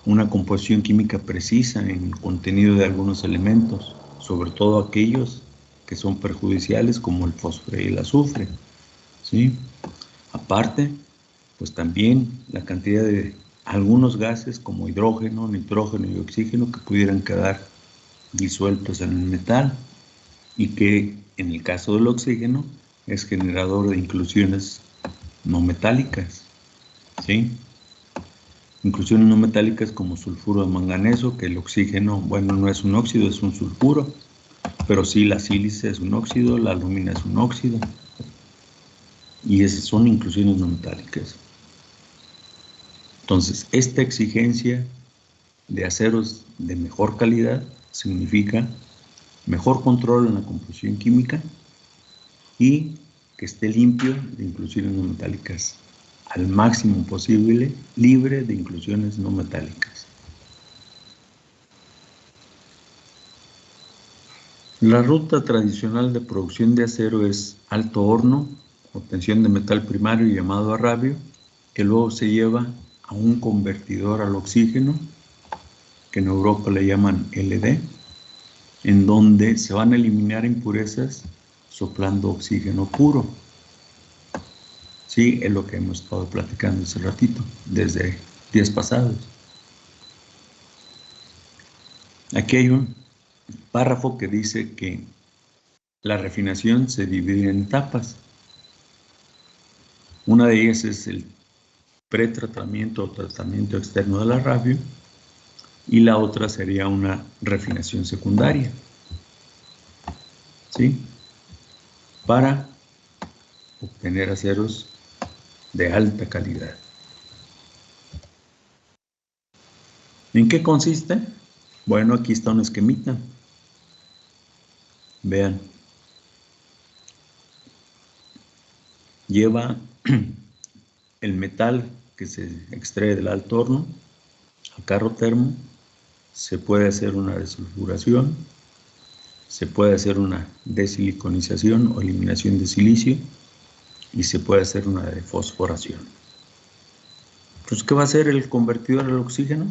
una composición química precisa en el contenido de algunos elementos, sobre todo aquellos que son perjudiciales, como el fósforo y el azufre, ¿sí? Aparte, pues también la cantidad de algunos gases como hidrógeno, nitrógeno y oxígeno que pudieran quedar disueltos en el metal y que en el caso del oxígeno es generador de inclusiones no metálicas, ¿sí? Inclusiones no metálicas como sulfuro de manganeso, que el oxígeno, bueno, no es un óxido, es un sulfuro, pero sí la sílice es un óxido, la alumina es un óxido, y esas son inclusiones no metálicas. Entonces, esta exigencia de aceros de mejor calidad significa mejor control en la composición química y que esté limpio de inclusiones no metálicas al máximo posible, libre de inclusiones no metálicas. La ruta tradicional de producción de acero es alto horno, obtención de metal primario llamado arrabio, que luego se lleva a un convertidor al oxígeno, que en Europa le llaman LD, en donde se van a eliminar impurezas soplando oxígeno puro. Sí, es lo que hemos estado platicando hace ratito, desde días pasados. Aquí hay un párrafo que dice que la refinación se divide en etapas. Una de ellas es el pretratamiento o tratamiento externo del arrabio y la otra sería una refinación secundaria, ¿sí? Para obtener aceros de alta calidad. ¿En qué consiste? Bueno, aquí está un esquemita. Vean. Lleva el metal que se extrae del alto horno al carro termo. Se puede hacer una desulfuración, se puede hacer una desiliconización o eliminación de silicio y se puede hacer una defosforación. Pues, ¿qué va a hacer el convertidor al oxígeno?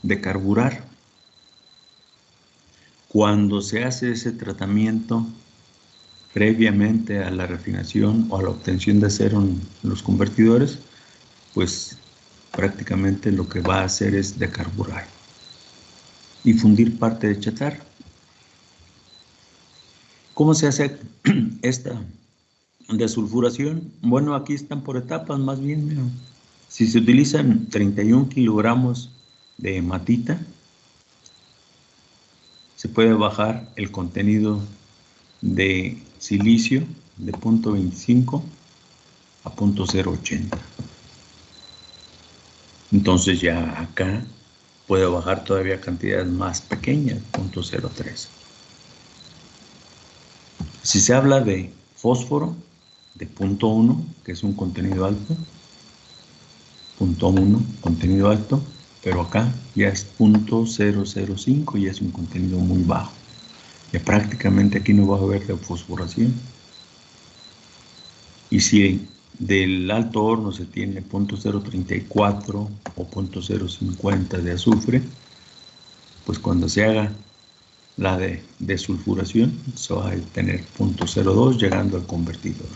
Decarburar. Cuando se hace ese tratamiento previamente a la refinación o a la obtención de acero en los convertidores, pues prácticamente lo que va a hacer es decarburar y fundir parte de chatarra. ¿Cómo se hace esta desulfuración? Bueno, aquí están por etapas, más bien. Mira. Si se utilizan 31 kilogramos de hematita, se puede bajar el contenido de silicio de 0.25 a 0.080. Entonces ya acá puede bajar todavía cantidades más pequeñas, 0.03. Si se habla de fósforo, de 0.1, que es un contenido alto, 0.1, contenido alto, pero acá ya es 0.005 y es un contenido muy bajo. Ya prácticamente aquí no va a haber defosforación. Y si del alto horno se tiene 0.034 o 0.050 de azufre, pues cuando se haga la de desulfuración se va a tener 0.02 llegando al convertidor.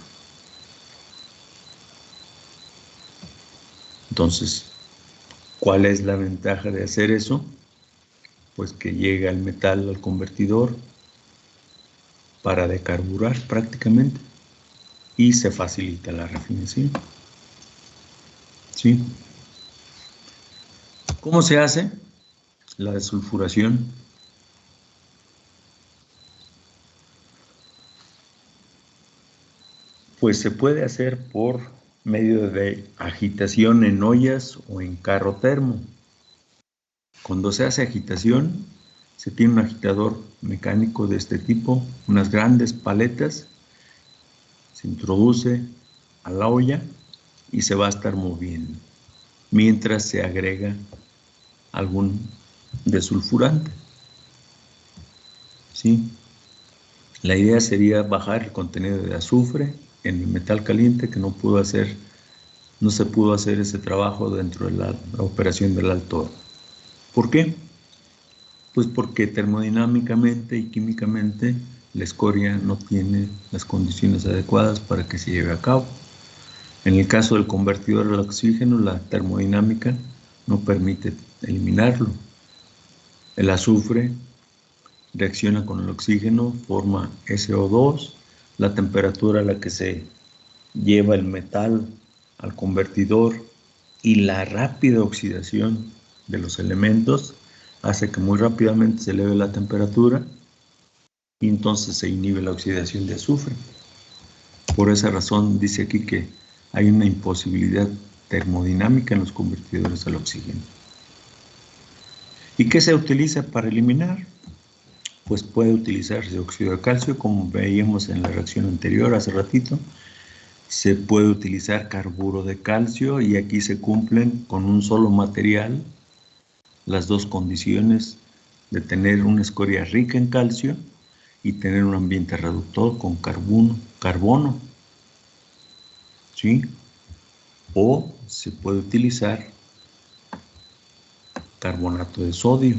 Entonces, ¿cuál es la ventaja de hacer eso? Pues que llega el metal al convertidor para decarburar prácticamente y se facilita la refinación. ¿Sí? ¿Cómo se hace la desulfuración? Pues se puede hacer por medio de agitación en ollas o en carro termo. Cuando se hace agitación, se tiene un agitador mecánico de este tipo, unas grandes paletas, se introduce a la olla y se va a estar moviendo, mientras se agrega algún desulfurante. ¿Sí? La idea sería bajar el contenido de azufre en el metal caliente, que no se pudo hacer ese trabajo dentro de la operación del alto horno. ¿Por qué? Pues porque termodinámicamente y químicamente la escoria no tiene las condiciones adecuadas para que se lleve a cabo. En el caso del convertidor al oxígeno, la termodinámica no permite eliminarlo. El azufre reacciona con el oxígeno, forma SO2, la temperatura a la que se lleva el metal al convertidor y la rápida oxidación de los elementos hace que muy rápidamente se eleve la temperatura y entonces se inhibe la oxidación de azufre. Por esa razón dice aquí que hay una imposibilidad termodinámica en los convertidores al oxígeno. ¿Y qué se utiliza para eliminar? Pues puede utilizarse óxido de calcio, como veíamos en la reacción anterior hace ratito. Se puede utilizar carburo de calcio y aquí se cumplen con un solo material las dos condiciones de tener una escoria rica en calcio y tener un ambiente reductor con carbono, ¿sí? O se puede utilizar carbonato de sodio.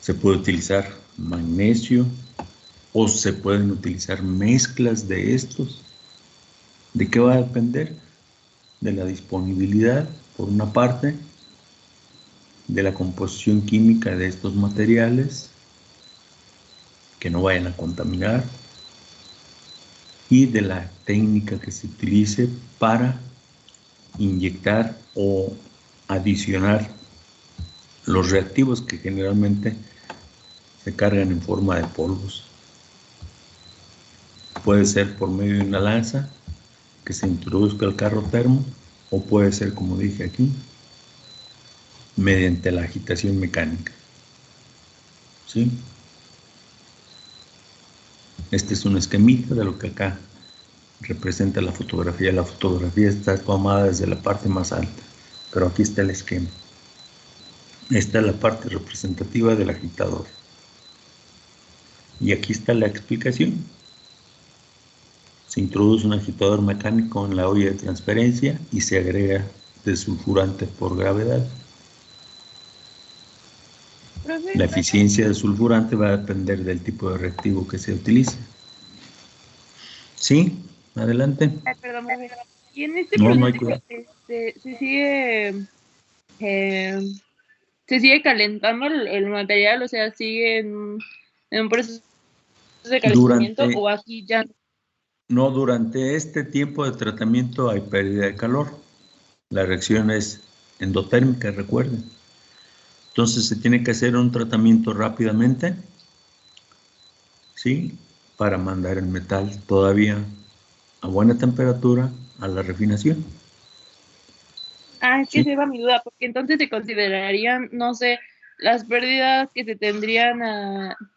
Se puede utilizar magnesio o se pueden utilizar mezclas de estos. ¿De qué va a depender? De la disponibilidad, por una parte, de la composición química de estos materiales, que no vayan a contaminar, y de la técnica que se utilice para inyectar o adicionar los reactivos que generalmente se cargan en forma de polvos. Puede ser por medio de una lanza que se introduzca al carro termo o puede ser, como dije aquí, mediante la agitación mecánica. ¿Sí? Este es un esquemita de lo que acá representa la fotografía. La fotografía está tomada desde la parte más alta, pero aquí está el esquema. Esta es la parte representativa del agitador. Y aquí está la explicación. Se introduce un agitador mecánico en la olla de transferencia y se agrega desulfurante por gravedad. La eficiencia del sulfurante va a depender del tipo de reactivo que se utilice. ¿Sí? Adelante. Perdón, profe. Y en este No, no hay proceso cuidado. se sigue calentando el material, o sea, sigue en un proceso de calentamiento, Durante, o aquí ya. no, durante este tiempo de tratamiento hay pérdida de calor. La reacción es endotérmica, recuerden. Entonces se tiene que hacer un tratamiento rápidamente, ¿sí? Para mandar el metal todavía a buena temperatura a la refinación. Ah, es que ¿Sí? esa era mi duda, porque entonces se considerarían, no sé, las pérdidas que se tendrían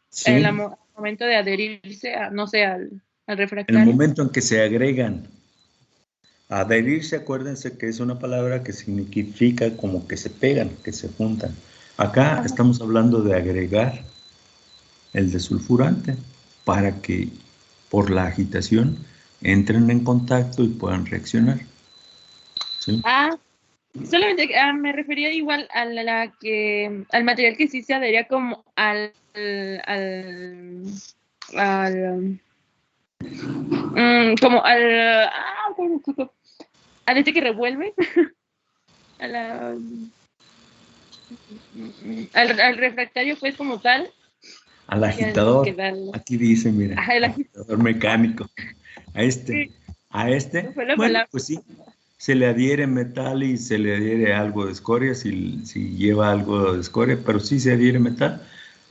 Sí. al momento de adherirse a, no sé, al En el refractario. momento en que se agregan, adherirse, acuérdense que es una palabra que significa como que se pegan, que se juntan. Acá Ajá. estamos hablando de agregar el desulfurante para que por la agitación entren en contacto y puedan reaccionar. ¿Sí? Ah, solamente me refería igual a al material que sí se adhería como como al este que revuelve, a la, al refractario pues como tal, Al que agitador, da aquí dice, mira, ajá, agitador mecánico. A sí, este, fue la bueno, palabra. pues sí, se le adhiere metal y se le adhiere algo de escoria, si lleva algo de escoria, pero sí se adhiere metal,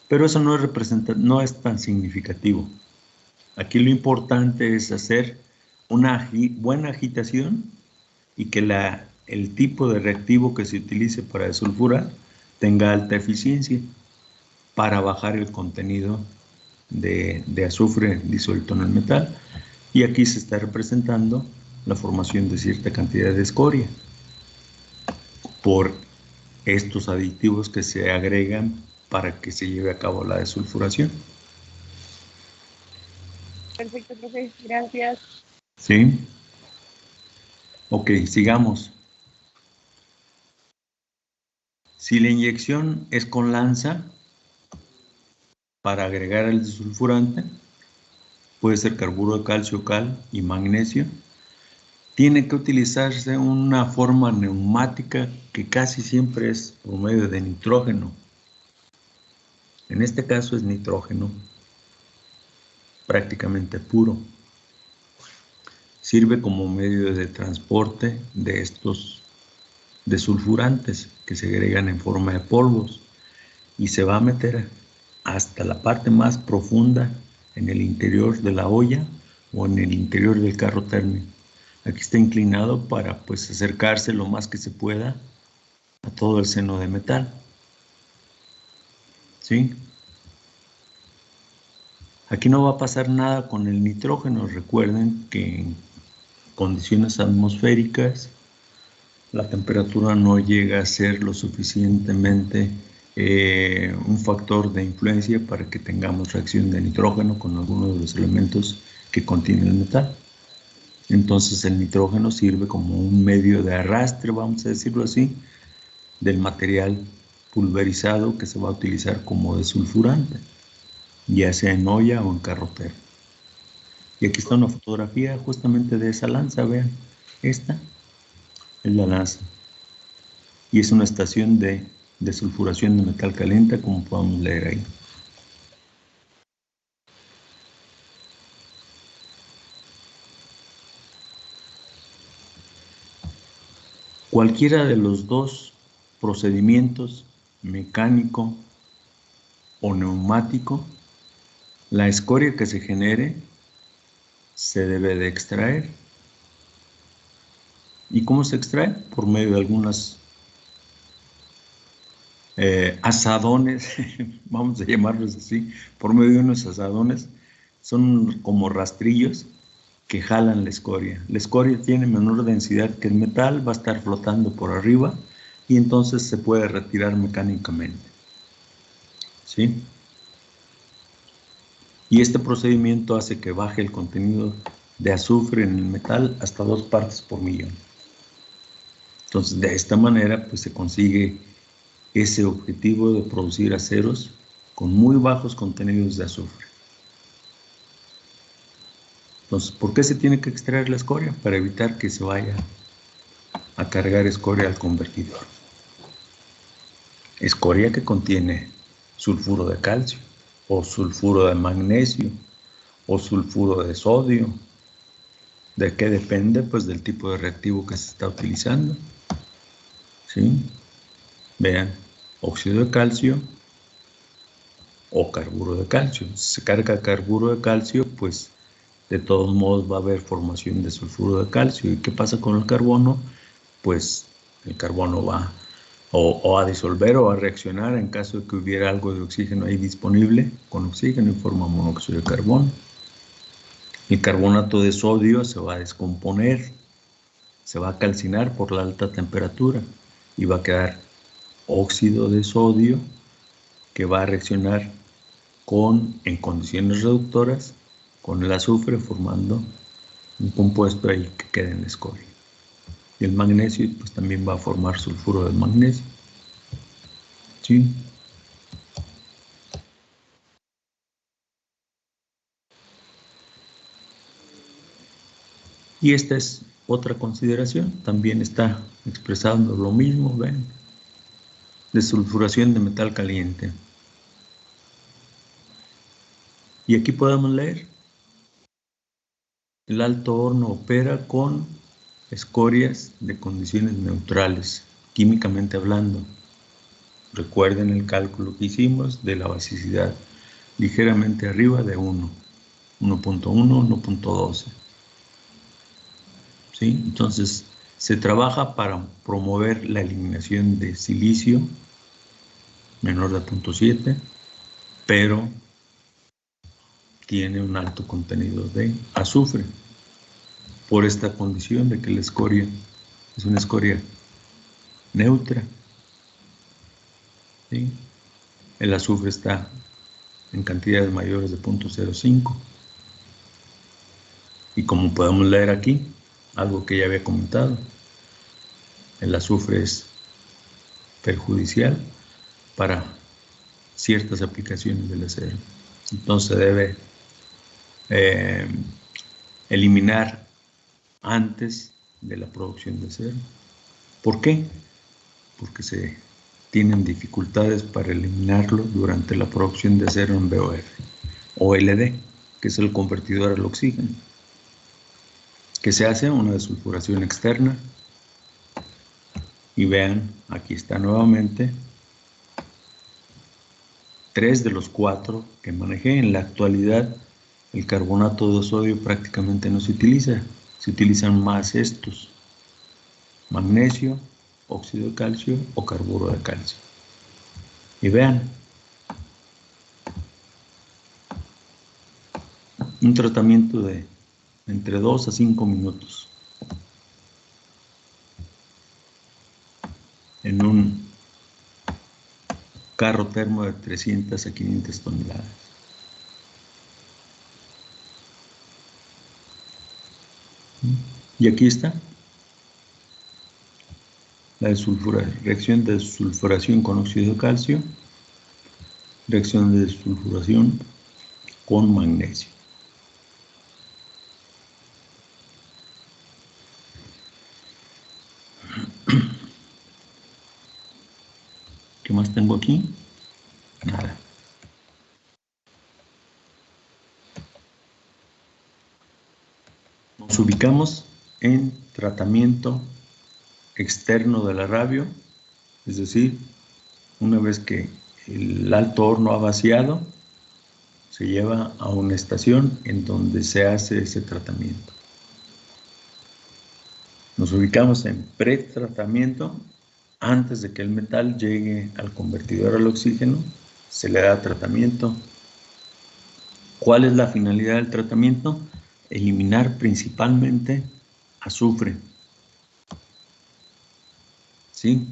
pero eso no es no es tan significativo. Aquí lo importante es hacer una buena agitación y que el tipo de reactivo que se utilice para desulfurar tenga alta eficiencia para bajar el contenido de azufre disuelto en el metal. Y aquí se está representando la formación de cierta cantidad de escoria por estos aditivos que se agregan para que se lleve a cabo la desulfuración. Perfecto, profe, gracias. ¿Sí? Ok, sigamos. Si la inyección es con lanza, para agregar el desulfurante, puede ser carburo de calcio, cal y magnesio. Tiene que utilizarse una forma neumática que casi siempre es por medio de nitrógeno. En este caso es nitrógeno prácticamente puro. Sirve como medio de transporte de estos desulfurantes que se agregan en forma de polvos y se va a meter hasta la parte más profunda en el interior de la olla o en el interior del carro térmico. Aquí está inclinado para pues acercarse lo más que se pueda a todo el seno de metal. ¿Sí? Aquí no va a pasar nada con el nitrógeno. Recuerden que en condiciones atmosféricas la temperatura no llega a ser lo suficientemente un factor de influencia para que tengamos reacción de nitrógeno con algunos de los elementos que contiene el metal. Entonces el nitrógeno sirve como un medio de arrastre, vamos a decirlo así, del material pulverizado que se va a utilizar como desulfurante, ya sea en olla o en carrotero. Y aquí está una fotografía justamente de esa lanza, vean, esta es la lanza. Y es una estación de desulfuración de metal caliente, como podemos leer ahí. Cualquiera de los dos procedimientos, mecánico o neumático, la escoria que se genere se debe de extraer. ¿Y cómo se extrae? Por medio de algunas asadones, vamos a llamarlos así, por medio de unos asadones, son como rastrillos que jalan la escoria. La escoria tiene menor densidad que el metal, va a estar flotando por arriba y entonces se puede retirar mecánicamente. ¿Sí? Y este procedimiento hace que baje el contenido de azufre en el metal hasta 2 partes por millón. Entonces, de esta manera, pues se consigue ese objetivo de producir aceros con muy bajos contenidos de azufre. Entonces, ¿por qué se tiene que extraer la escoria? Para evitar que se vaya a cargar escoria al convertidor. Escoria que contiene sulfuro de calcio, o sulfuro de magnesio, o sulfuro de sodio. ¿De qué depende? Pues del tipo de reactivo que se está utilizando. ¿Sí? Vean, óxido de calcio o carburo de calcio. Si se carga carburo de calcio, pues de todos modos va a haber formación de sulfuro de calcio. ¿Y qué pasa con el carbono? Pues el carbono va o a disolver o a reaccionar en caso de que hubiera algo de oxígeno ahí disponible con oxígeno y forma monóxido de carbono. El carbonato de sodio se va a descomponer, se va a calcinar por la alta temperatura y va a quedar óxido de sodio que va a reaccionar en condiciones reductoras con el azufre formando un compuesto ahí que queda en la escoria. Y el magnesio pues también va a formar sulfuro de magnesio. ¿Sí? Y esta es otra consideración, también está expresando lo mismo, ven, desulfuración de metal caliente. Y aquí podemos leer, el alto horno opera con escorias de condiciones neutrales, químicamente hablando. Recuerden el cálculo que hicimos de la basicidad, ligeramente arriba de 1, 1.1, 1.12. ¿Sí? Entonces, se trabaja para promover la eliminación de silicio menor de 0.7, pero tiene un alto contenido de azufre, por esta condición de que la escoria es una escoria neutra. ¿Sí? El azufre está en cantidades mayores de 0.05. Y como podemos leer aquí, algo que ya había comentado, el azufre es perjudicial para ciertas aplicaciones del acero. Entonces se debe eliminar antes de la producción de acero. ¿Por qué? Porque se tienen dificultades para eliminarlo durante la producción de acero en VOF o LD, que es el convertidor al oxígeno, que se hace una desulfuración externa. Y vean, aquí está nuevamente 3 de los 4 que manejé. En la actualidad el carbonato de sodio prácticamente no se utiliza, se utilizan más estos: magnesio, óxido de calcio o carburo de calcio. Y vean, un tratamiento de entre 2 a 5 minutos en un carro termo de 300 a 500 toneladas. Y aquí está la reacción de desulfuración con óxido de calcio, reacción de desulfuración con magnesio. ¿Qué más tengo aquí? Nada. Nos ubicamos en tratamiento externo de la radio, es decir, una vez que el alto horno ha vaciado, se lleva a una estación en donde se hace ese tratamiento. Nos ubicamos en pretratamiento. Antes de que el metal llegue al convertidor al oxígeno, se le da tratamiento. ¿Cuál es la finalidad del tratamiento? Eliminar principalmente azufre. ¿Sí?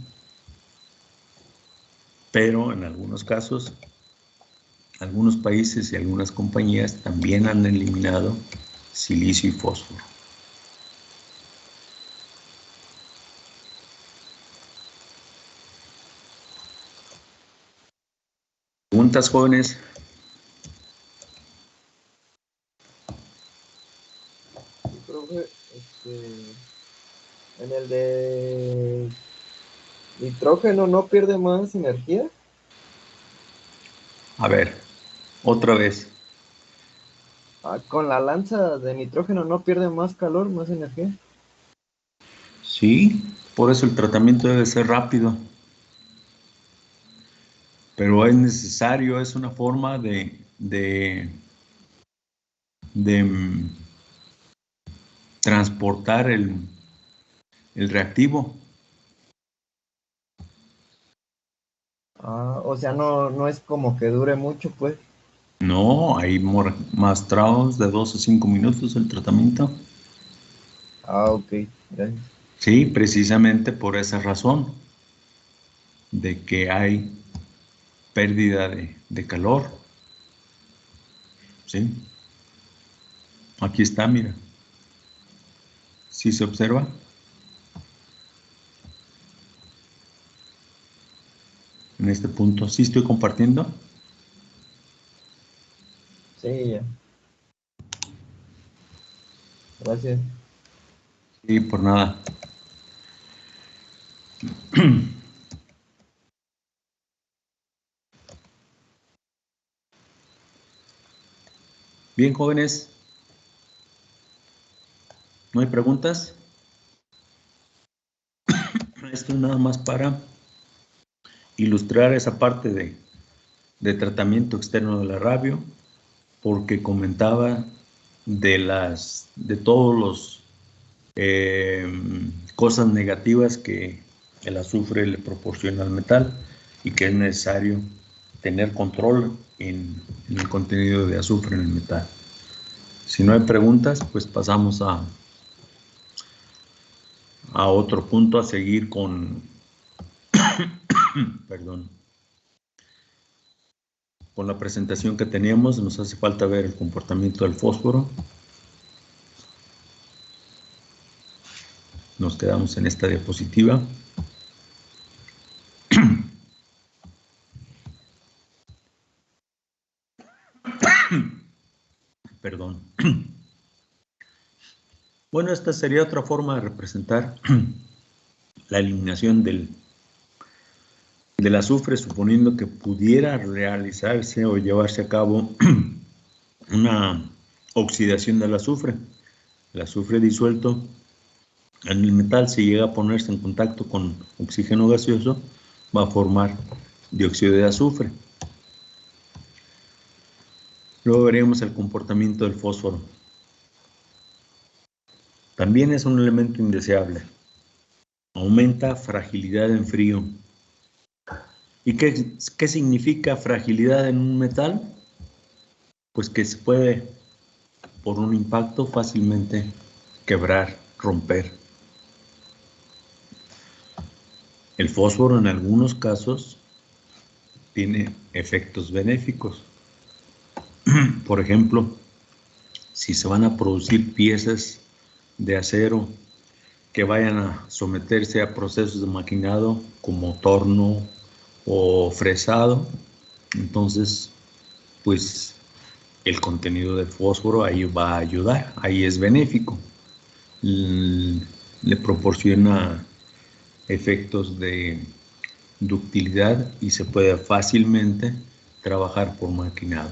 Pero en algunos casos, algunos países y algunas compañías también han eliminado silicio y fósforo. ¿Preguntas, jóvenes? Profe, en el de nitrógeno no pierde más energía. A ver, otra vez. Con la lanza de nitrógeno no pierde más calor, más energía. Sí, por eso el tratamiento debe ser rápido. Pero es necesario, es una forma de transportar el reactivo. O sea, no es como que dure mucho, pues. No, hay más tramos de 2 a 5 minutos el tratamiento. Ok, gracias. Sí, precisamente por esa razón, de que hay pérdida de calor. ¿Sí? Aquí está, mira. ¿Sí se observa? En este punto, ¿sí estoy compartiendo? Sí, ya. Gracias. Sí, por nada. Bien, jóvenes. ¿No hay preguntas? Esto es nada más para ilustrar esa parte de tratamiento externo de la radio, porque comentaba de todos los cosas negativas que el azufre le proporciona al metal y que es necesario tener control en el contenido de azufre en el metal. Si no hay preguntas, pues pasamos a otro punto, a seguir con perdón, con la presentación que teníamos. Nos hace falta ver el comportamiento del fósforo. Nos quedamos en esta diapositiva. Bueno, esta sería otra forma de representar la eliminación del azufre, suponiendo que pudiera realizarse o llevarse a cabo una oxidación del azufre. El azufre disuelto en el metal, si llega a ponerse en contacto con oxígeno gaseoso, va a formar dióxido de azufre. Luego veremos el comportamiento del fósforo. También es un elemento indeseable. Aumenta fragilidad en frío. ¿Y qué significa fragilidad en un metal? Pues que se puede, por un impacto, fácilmente quebrar, romper. El fósforo en algunos casos tiene efectos benéficos. Por ejemplo, si se van a producir piezas de acero que vayan a someterse a procesos de maquinado como torno o fresado, entonces pues el contenido de fósforo ahí va a ayudar, ahí es benéfico, le proporciona efectos de ductilidad y se puede fácilmente trabajar por maquinado,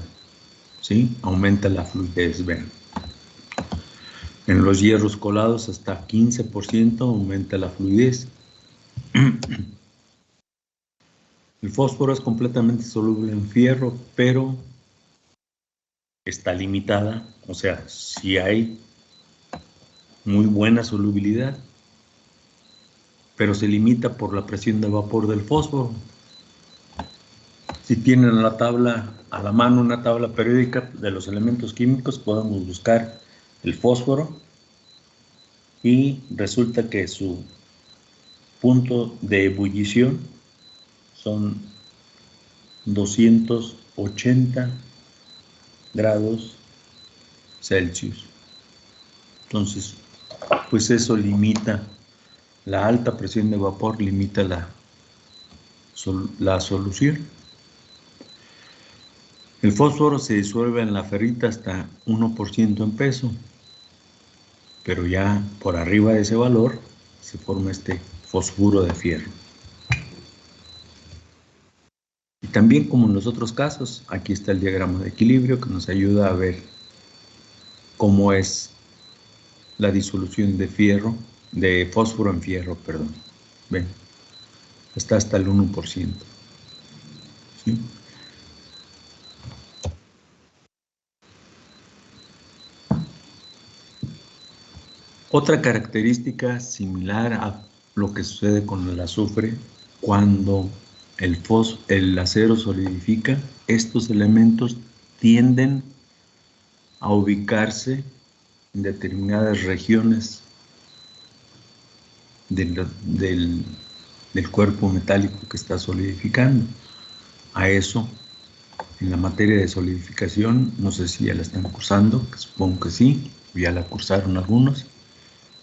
¿sí? Aumenta la fluidez, vean. En los hierros colados hasta 15% aumenta la fluidez. El fósforo es completamente soluble en fierro, pero está limitada, o sea, si hay muy buena solubilidad, pero se limita por la presión de vapor del fósforo. Si tienen la tabla a la mano, una tabla periódica de los elementos químicos, podemos buscar el fósforo y resulta que su punto de ebullición son 280 grados Celsius. Entonces, pues eso limita, la alta presión de vapor limita la solución. El fósforo se disuelve en la ferrita hasta 1% en peso, pero ya por arriba de ese valor se forma este fosfuro de fierro. Y también, como en los otros casos, aquí está el diagrama de equilibrio que nos ayuda a ver cómo es la disolución de fósforo en fierro, perdón. Ven, está hasta el 1%. ¿Sí? Otra característica similar a lo que sucede con el azufre, cuando el acero solidifica, estos elementos tienden a ubicarse en determinadas regiones del cuerpo metálico que está solidificando. A eso, en la materia de solidificación, no sé si ya la están cursando, que supongo que sí, ya la cursaron algunos,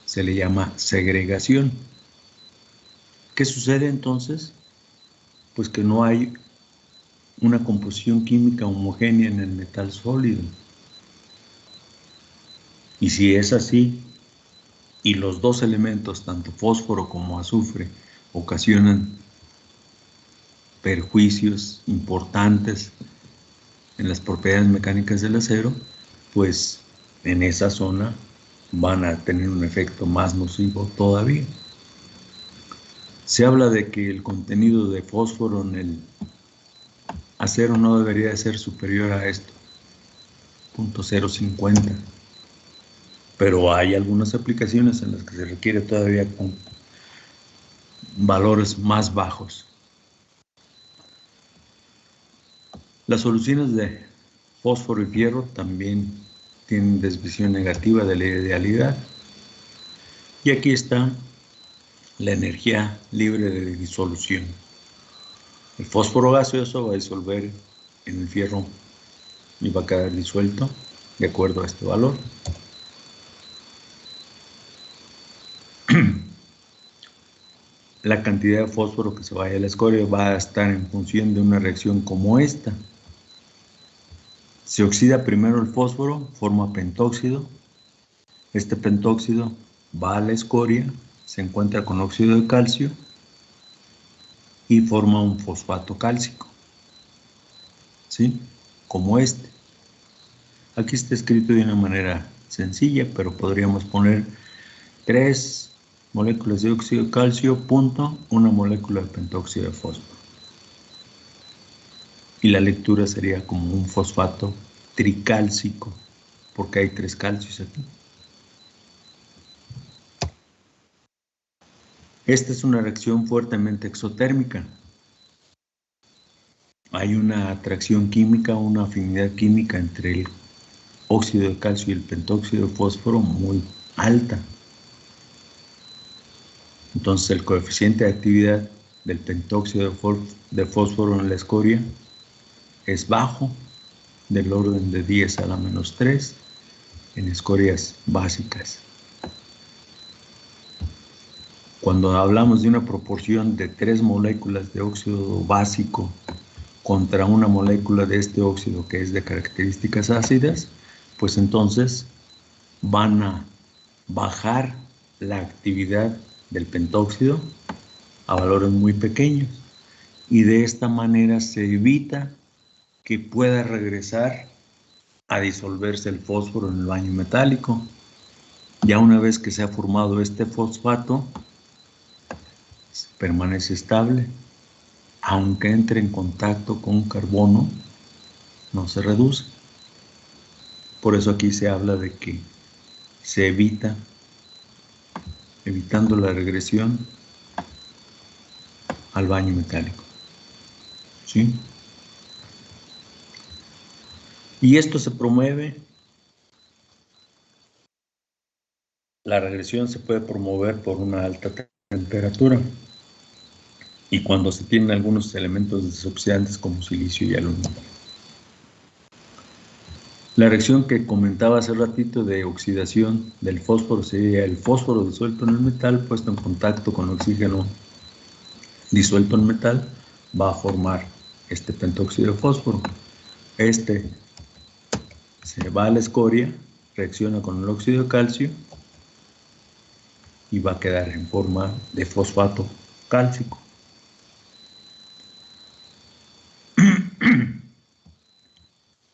se le llama segregación. ¿Qué sucede entonces? Pues que no hay una composición química homogénea en el metal sólido. Y si es así, y los dos elementos, tanto fósforo como azufre, ocasionan perjuicios importantes en las propiedades mecánicas del acero, pues en esa zona van a tener un efecto más nocivo todavía. Se habla de que el contenido de fósforo en el acero no debería ser superior a esto, 0.050. Pero hay algunas aplicaciones en las que se requiere todavía con valores más bajos. Las soluciones de fósforo y fierro también tienen desviación negativa de la idealidad. Y aquí está la energía libre de disolución. El fósforo gaseoso va a disolver en el fierro y va a quedar disuelto de acuerdo a este valor. La cantidad de fósforo que se vaya a la escoria va a estar en función de una reacción como esta. Se oxida primero el fósforo, forma pentóxido, Este pentóxido va a la escoria, se encuentra con óxido de calcio y forma un fosfato cálcico, ¿sí? Como este. Aquí está escrito de una manera sencilla, pero podríamos poner 3 moléculas de óxido de calcio, punto, una molécula de pentóxido de fósforo. Y la lectura sería como un fosfato tricálcico, porque hay 3 calcios aquí. Esta es una reacción fuertemente exotérmica. Hay una atracción química, una afinidad química entre el óxido de calcio y el pentóxido de fósforo muy alta. Entonces el coeficiente de actividad del pentóxido de fósforo en la escoria es bajo, del orden de 10 a la menos 3 en escorias básicas. Cuando hablamos de una proporción de 3 moléculas de óxido básico contra una molécula de este óxido que es de características ácidas, pues entonces van a bajar la actividad del pentóxido a valores muy pequeños y de esta manera se evita que pueda regresar a disolverse el fósforo en el baño metálico. Ya una vez que se ha formado este fosfato, permanece estable, aunque entre en contacto con carbono, no se reduce. Por eso aquí se habla de que se evita, evitando la regresión al baño metálico. ¿Sí? Y esto se promueve, la regresión se puede promover por una alta temperatura y cuando se tienen algunos elementos desoxidantes como silicio y aluminio. La reacción que comentaba hace ratito de oxidación del fósforo sería el fósforo disuelto en el metal puesto en contacto con oxígeno disuelto en metal, va a formar este pentóxido de fósforo. Este se va a la escoria, reacciona con el óxido de calcio y va a quedar en forma de fosfato cálcico.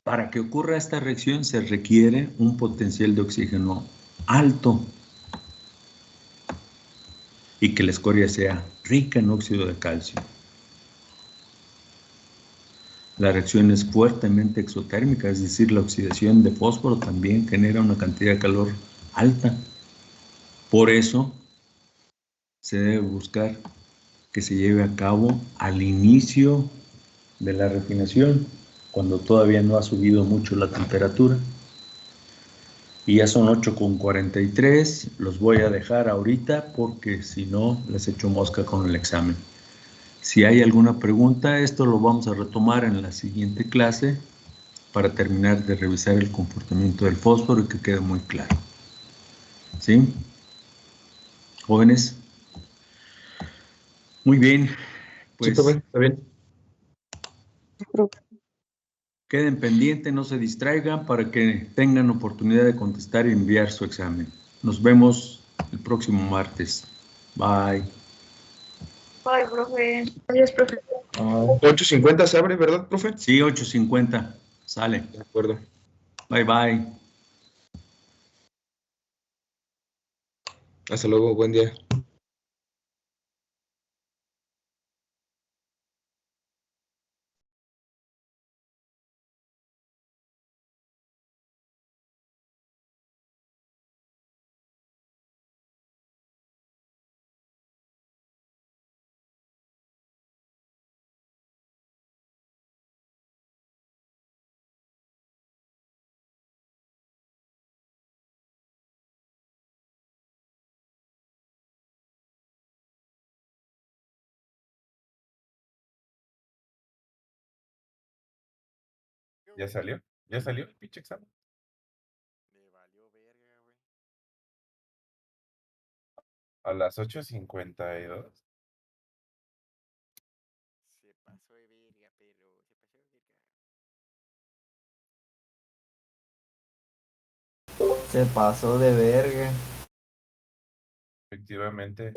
Para que ocurra esta reacción se requiere un potencial de oxígeno alto y que la escoria sea rica en óxido de calcio. La reacción es fuertemente exotérmica, es decir, la oxidación de fósforo también genera una cantidad de calor alta. Por eso se debe buscar que se lleve a cabo al inicio de la refinación, cuando todavía no ha subido mucho la temperatura. Y ya son 8:43, los voy a dejar ahorita porque si no les echo mosca con el examen. Si hay alguna pregunta, esto lo vamos a retomar en la siguiente clase para terminar de revisar el comportamiento del fósforo y que quede muy claro. ¿Sí? Jóvenes. Muy bien. Sí, Pues profe, está bien. queden pendientes, no se distraigan para que tengan oportunidad de contestar y enviar su examen. Nos vemos el próximo martes. Bye. Ay, profe. Gracias, profe. 8:50 se abre, ¿verdad, profe? Sí, 8:50. Sale. De acuerdo. Bye, bye. Hasta luego, buen día. ¿Ya salió? ¿Ya salió el pinche examen? A las 8:52. Se pasó de verga. Efectivamente.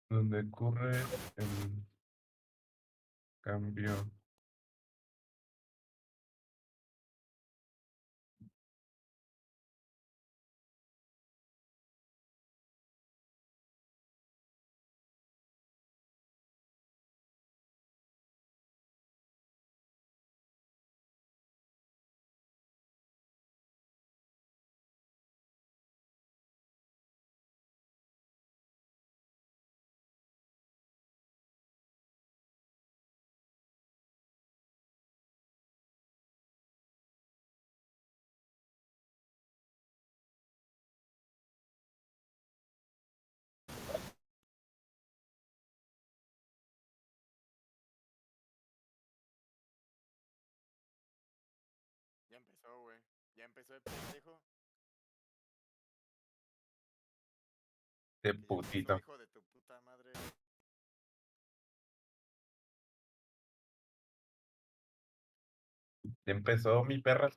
Donde ocurre el cambio. Ya empezó, güey. Ya empezó el pendejo. De Que ya empezó, putito. hijo de tu puta madre. Ya empezó mi perra.